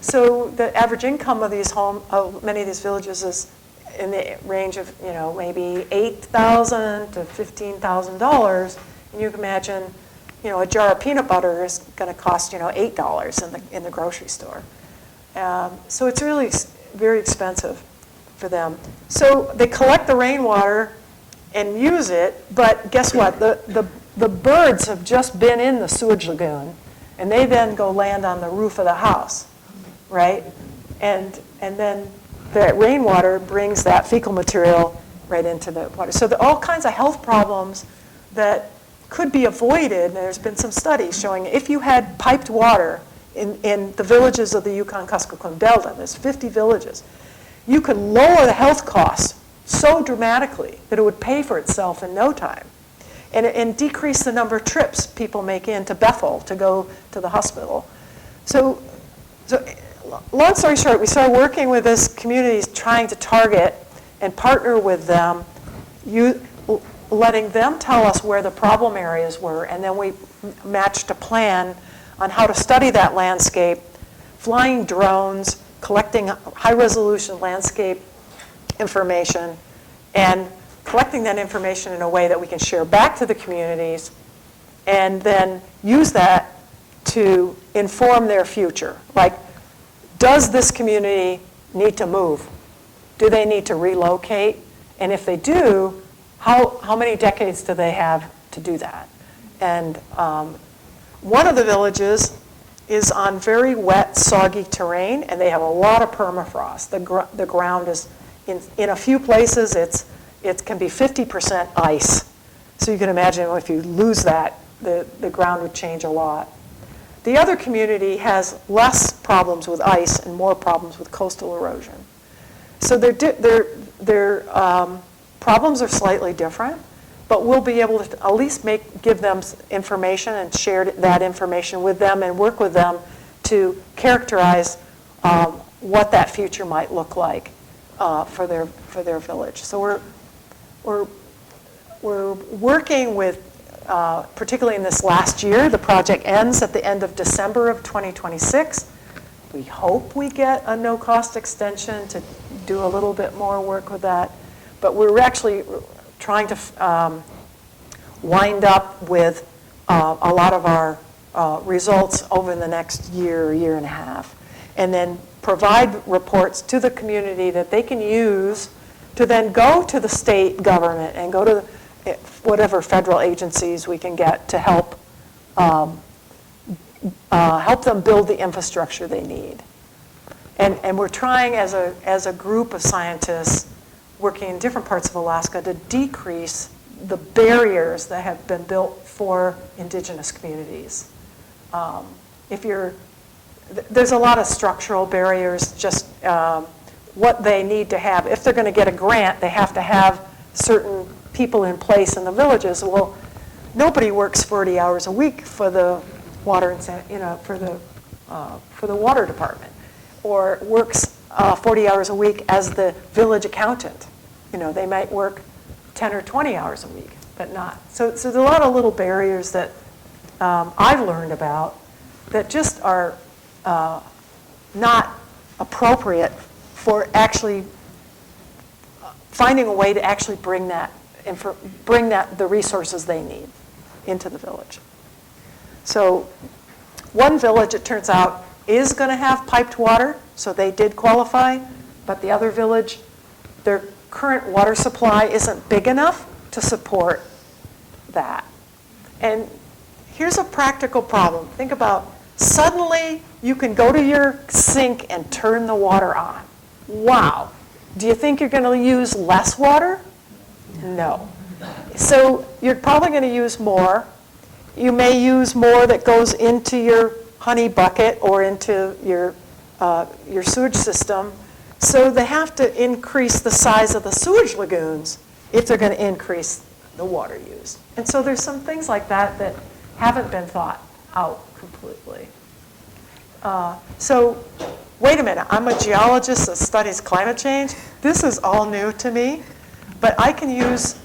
G: So the average income of many of these villages is in the range of, maybe $8,000 to $15,000. And you can imagine, a jar of peanut butter is going to cost, $8 in the grocery store. So it's really very expensive for them. So they collect the rainwater and use it, but guess what? The birds have just been in the sewage lagoon, and they then go land on the roof of the house, right? And then the rainwater brings that fecal material right into the water. So there are all kinds of health problems that could be avoided. And there's been some studies showing if you had piped water in the villages of the Yukon-Kuskokwim Delta, there's 50 villages, you could lower the health costs so dramatically that it would pay for itself in no time. And decrease the number of trips people make into Bethel to go to the hospital. So long story short, we started working with this communities trying to target and partner with them, letting them tell us where the problem areas were, and then we matched a plan on how to study that landscape, flying drones, collecting high-resolution landscape information, and collecting that information in a way that we can share back to the communities, and then use that to inform their future. Like, does this community need to move? Do they need to relocate? And if they do, how many decades do they have to do that? And one of the villages is on very wet, soggy terrain, and they have a lot of permafrost. The ground is, in a few places, it can be 50% ice. So you can imagine if you lose that, the ground would change a lot. The other community has less problems with ice and more problems with coastal erosion. So their problems are slightly different, but we'll be able to at least give them information and share that information with them and work with them to characterize what that future might look like for their village. So we're working with, particularly in this last year, the project ends at the end of December of 2026. We hope we get a no-cost extension to do a little bit more work with that. But we're actually trying to wind up with a lot of our results over the next year and a half, and then provide reports to the community that they can use to then go to the state government and go to whatever federal agencies we can get to help them build the infrastructure they need. And we're trying as a group of scientists, working in different parts of Alaska to decrease the barriers that have been built for Indigenous communities. There's a lot of structural barriers, just what they need to have. If they're going to get a grant, they have to have certain people in place in the villages. Well, nobody works 40 hours a week for the water and for the water department, or works 40 hours a week as the village accountant. They might work 10 or 20 hours a week, but not. So there's a lot of little barriers that I've learned about that just are not appropriate for actually finding a way to actually bring the resources they need into the village. So one village, it turns out, is going to have piped water, so they did qualify, but the other village, their current water supply isn't big enough to support that. And here's a practical problem. Think about, suddenly you can go to your sink and turn the water on. Wow. Do you think you're going to use less water? No. So you're probably going to use more. You may use more that goes into your honey bucket or into your sewage system. So they have to increase the size of the sewage lagoons if they're going to increase the water use. And so there's some things like that that haven't been thought out completely. So wait a minute, I'm a geologist that studies climate change. This is all new to me, but I can use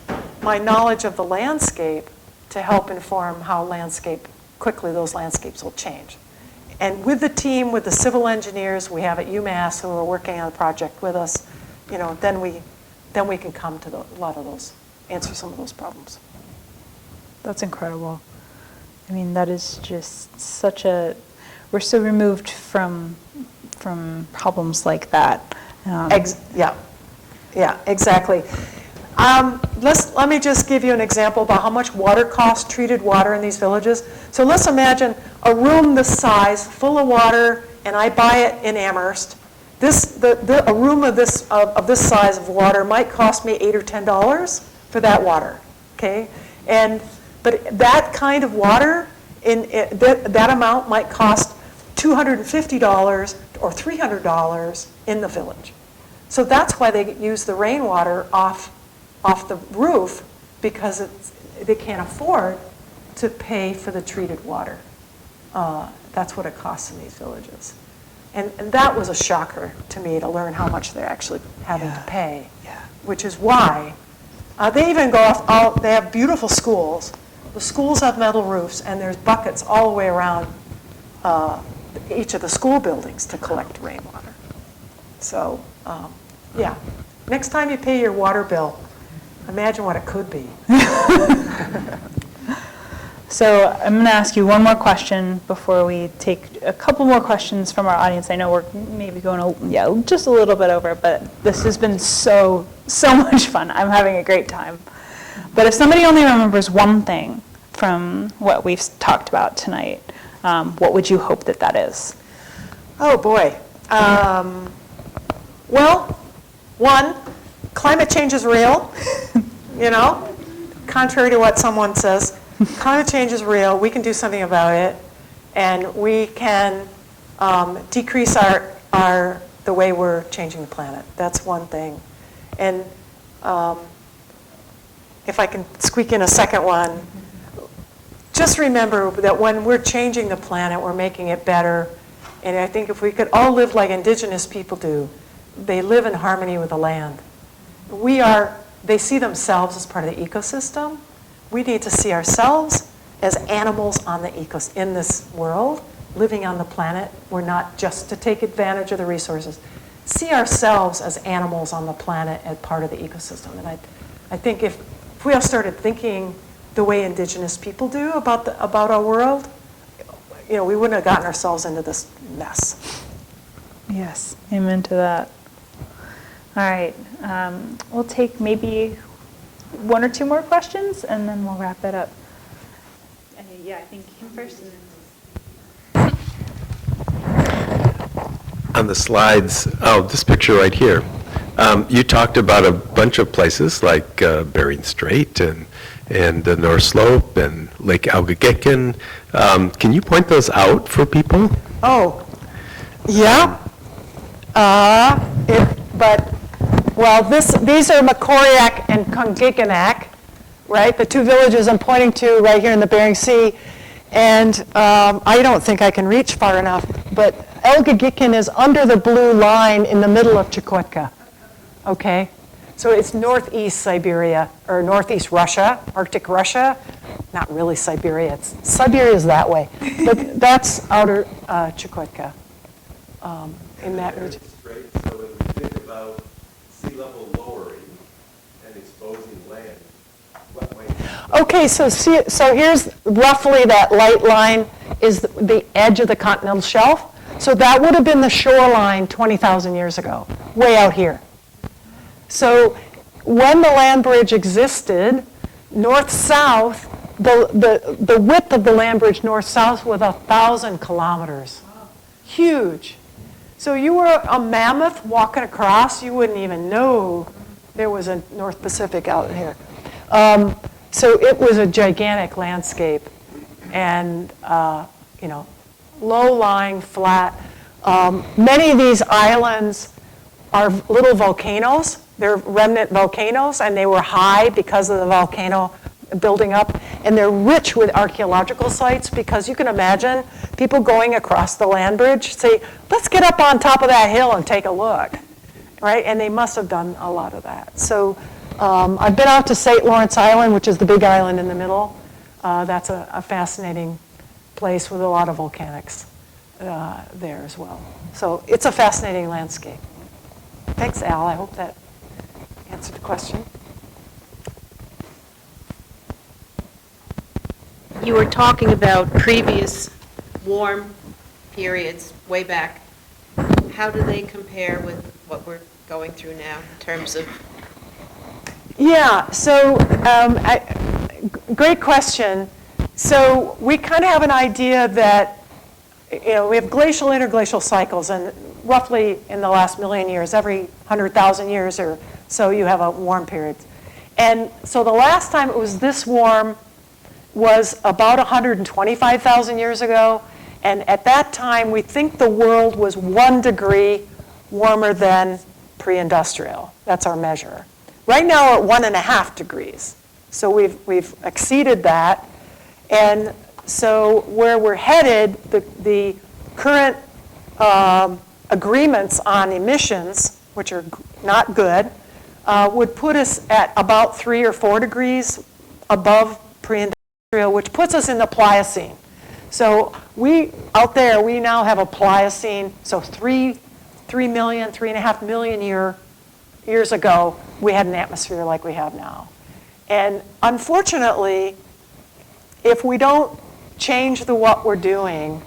G: my knowledge of the landscape to help inform how quickly those landscapes will change. And with the team, with the civil engineers we have at UMass who are working on the project with us, then we can come to a lot of those, answer some of those problems.
A: That's incredible. I mean, that is just we're so removed from problems like that.
G: Yeah, exactly. Let me just give you an example about how much water costs, treated water in these villages. So let's imagine a room this size, full of water, and I buy it in Amherst. A room of this size of water might cost me $8 or $10 for that water. Okay, but that kind of water, that amount might cost $250 or $300 in the village. So that's why they use the rainwater off the roof, because they can't afford to pay for the treated water. That's what it costs in these villages. And that was a shocker to me to learn how much they're actually having to pay, which is why they even go off, they have beautiful schools. The schools have metal roofs, and there's buckets all the way around each of the school buildings to collect rainwater. So, next time you pay your water bill, imagine what it could be.
A: So I'm going to ask you one more question before we take a couple more questions from our audience. I know we're maybe going just a little bit over, but this has been so much fun. I'm having a great time. But if somebody only remembers one thing from what we've talked about tonight, what would you hope that is?
G: Oh, boy. Well, one, climate change is real, contrary to what someone says. Climate change is real. We can do something about it, and we can decrease the way we're changing the planet. That's one thing. And if I can squeak in a second one, just remember that when we're changing the planet, we're making it better. And I think if we could all live like Indigenous people do, they live in harmony with the land. They see themselves as part of the ecosystem. We need to see ourselves as animals in this world, living on the planet. We're not just to take advantage of the resources. See ourselves as animals on the planet as part of the ecosystem. And I think if we all started thinking the way Indigenous people do about our world, we wouldn't have gotten ourselves into this mess.
A: Yes, amen to that. All right, we'll take maybe one or two more questions, and then we'll wrap it up. I think him first. And then...
C: On the slides, this picture right here, You talked about a bunch of places like Bering Strait and the North Slope and Lake Algogekin. Can you point those out for people?
B: Oh, yeah. These are Makoriak and Kungiganac, right? The two villages I'm pointing to right here in the Bering Sea. And I don't think I can reach far enough, but Algogekin is under the blue line in the middle of Chukotka, okay? So it's northeast Siberia, or northeast Russia, Arctic Russia. Not really Siberia, Siberia is that way. But that's outer Chukotka in that region.
C: Straight, so when we think about sea level lowering and exposing land, what might happen?
B: Okay, so here's roughly that light line is the edge of the continental shelf. So that would have been the shoreline 20,000 years ago, way out here. So when the land bridge existed, north-south, the width of the land bridge north-south was 1,000 kilometers. Huge. So you were a mammoth walking across, you wouldn't even know there was a North Pacific out here. So it was a gigantic landscape and, low-lying, flat. Many of these islands are little volcanoes. They're remnant volcanoes, and they were high because of the volcano building up. And they're rich with archaeological sites because you can imagine people going across the land bridge say, let's get up on top of that hill and take a look, right? And they must have done a lot of that. So I've been out to St. Lawrence Island, which is the big island in the middle. That's a fascinating place with a lot of volcanics there as well. So it's a fascinating landscape. Thanks, Al. I hope that answered the question.
I: You were talking about previous warm periods way back. How do they compare with what we're going through now in terms of?
B: Yeah, so great question. So we kind of have an idea that, we have glacial, interglacial cycles, and roughly in the last million years, every 100,000 years or so, you have a warm period. And so the last time it was this warm was about 125,000 years ago, and at that time, we think the world was 1 degree warmer than pre-industrial. That's our measure. Right now, we're at 1.5 degrees. So we've exceeded that. And so where we're headed, the current agreements on emissions, which are not good, would put us at about 3 or 4 degrees above pre-industrial, which puts us in the Pliocene. So out there, we now have a Pliocene. So 3.5 million years ago, we had an atmosphere like we have now. And unfortunately, if we don't change what we're doing,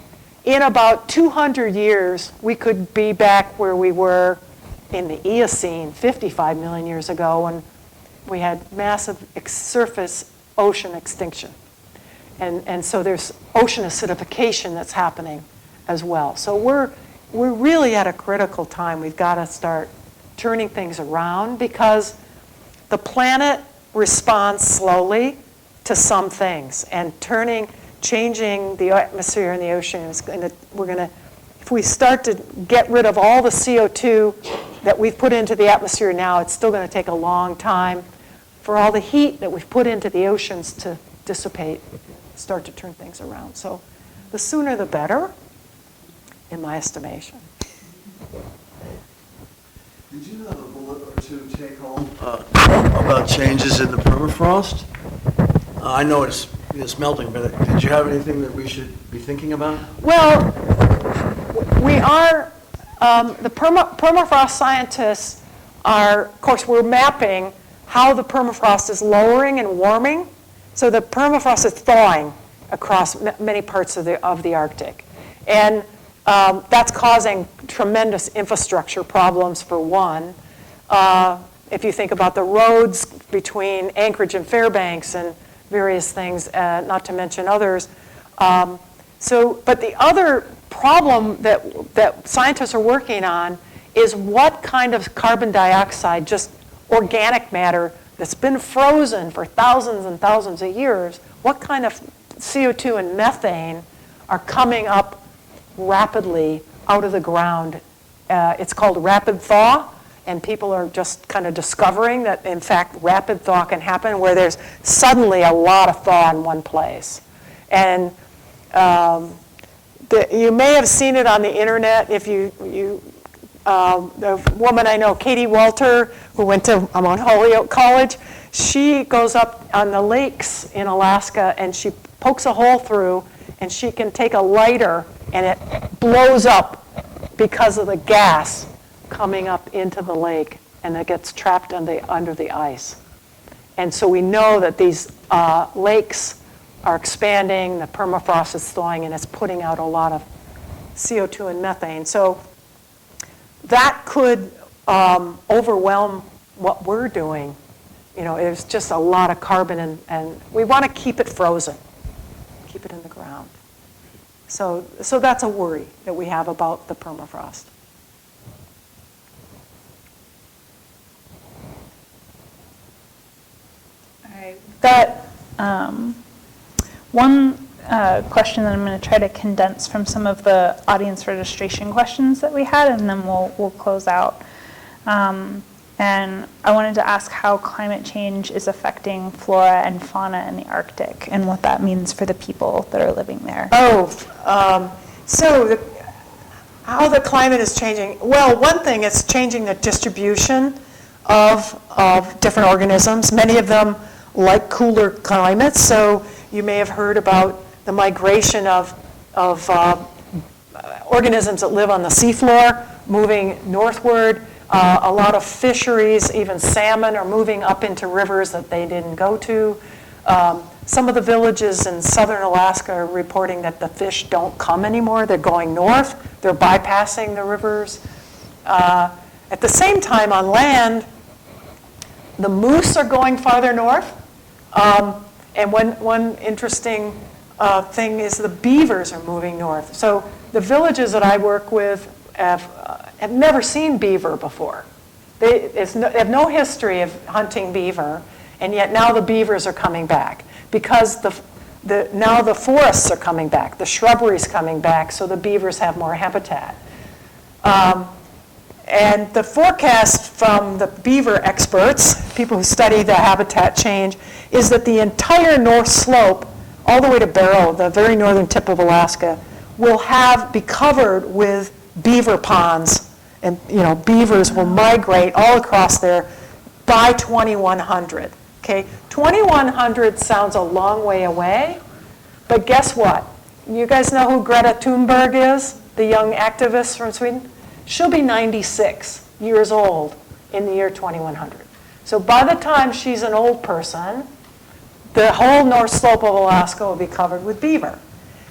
B: in about 200 years, we could be back where we were in the Eocene 55 million years ago when we had massive surface ocean extinction. And so there's ocean acidification that's happening as well. So we're really at a critical time. We've got to start turning things around because the planet responds slowly to some things, and changing the atmosphere and the ocean is if we start to get rid of all the CO2 that we've put into the atmosphere now, it's still going to take a long time for all the heat that we've put into the oceans to dissipate, start to turn things around. So the sooner the better, in my estimation.
J: Did you have a bullet or two take home about changes in the permafrost? I know it's melting, but did you have anything that we should be thinking about?
B: Well, we are, the permafrost scientists are, of course, we're mapping how the permafrost is lowering and warming. So the permafrost is thawing across many parts of the Arctic. And that's causing tremendous infrastructure problems, for one. If you think about the roads between Anchorage and Fairbanks and various things, not to mention others. But the other problem that scientists are working on
G: is what kind of carbon dioxide, just organic matter that's been frozen for thousands and thousands of years, what kind of CO2 and methane are coming up rapidly out of the ground. It's called rapid thaw, and people are just kind of discovering that, in fact, rapid thaw can happen where there's suddenly a lot of thaw in one place. And you may have seen it on the internet if the woman I know, Katie Walter, who went to Mount Holyoke College, she goes up on the lakes in Alaska and she pokes a hole through and she can take a lighter and it blows up because of the gas coming up into the lake and it gets trapped under the ice. And so we know that these lakes are expanding, the permafrost is thawing, and it's putting out a lot of CO2 and methane. So that could overwhelm what we're doing. You know, there's just a lot of carbon, and we want to keep it frozen, keep it in the ground. So that's a worry that we have about the permafrost.
A: All right. That one question that I'm going to try to condense from some of the audience registration questions that we had, and then we'll close out. And I wanted to ask how climate change is affecting flora and fauna in the Arctic and what that means for the people that are living there.
B: How the climate is changing. Well, one thing, it's changing the distribution of different organisms. Many of them like cooler climates. So you may have heard about the migration of organisms that live on the seafloor moving northward. A lot of fisheries, even salmon, are moving up into rivers that they didn't go to. Some of the villages in southern Alaska are reporting that the fish don't come anymore. They're going north. They're bypassing the rivers. At the same time, on land, the moose are going farther north. And one interesting thing is the beavers are moving north. So the villages that I work with have never seen beaver before. They have no history of hunting beaver, and yet now the beavers are coming back because now the forests are coming back, the shrubbery's coming back, so the beavers have more habitat. And the forecast from the beaver experts, people who study the habitat change, is that the entire North Slope, all the way to Barrow, the very northern tip of Alaska, will be covered with beaver ponds. And beavers will migrate all across there by 2100. Okay, 2100 sounds a long way away, but guess what? You guys know who Greta Thunberg is, the young activist from Sweden? She'll be 96 years old in the year 2100. So by the time she's an old person, the whole North Slope of Alaska will be covered with beaver.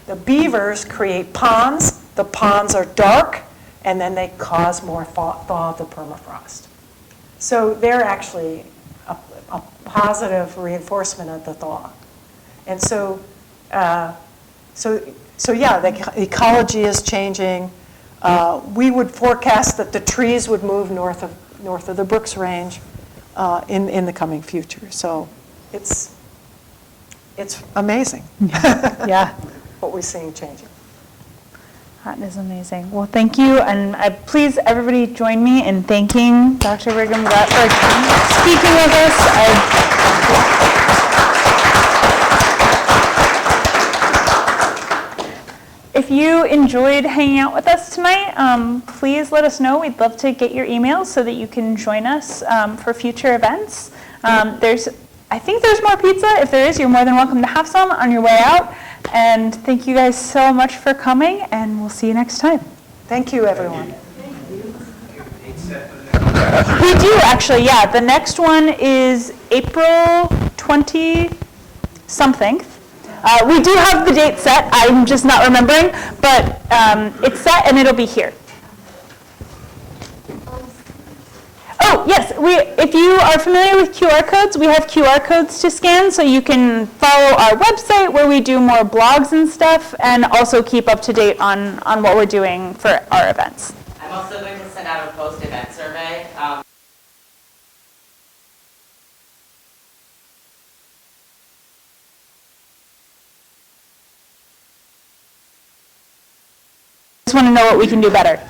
B: The beavers create ponds. The ponds are dark, and then they cause more thaw of the permafrost. So they're actually a positive reinforcement of the thaw. And so yeah, the ecology is changing. We would forecast that the trees would move north of the Brooks Range in the coming future. So it's amazing.
A: Yeah.
B: What we're seeing changing.
A: That is amazing. Well, thank you, and please, everybody, join me in thanking Dr. Brigham Grette for speaking with us. If you enjoyed hanging out with us tonight, please let us know. We'd love to get your emails so that you can join us for future events. I think there's more pizza. If there is, you're more than welcome to have some on your way out. And thank you guys so much for coming, and we'll see you next time.
B: Thank you, everyone.
A: We do, actually, yeah. The next one is April 20-something. We do have the date set. I'm just not remembering, but it's set, and it'll be here. Oh, yes, if you are familiar with QR codes, we have QR codes to scan, so you can follow our website where we do more blogs and stuff, and also keep up to date on what we're doing for our events.
K: I'm also going to send out a post post-event survey.
A: Just want to know what we can do better.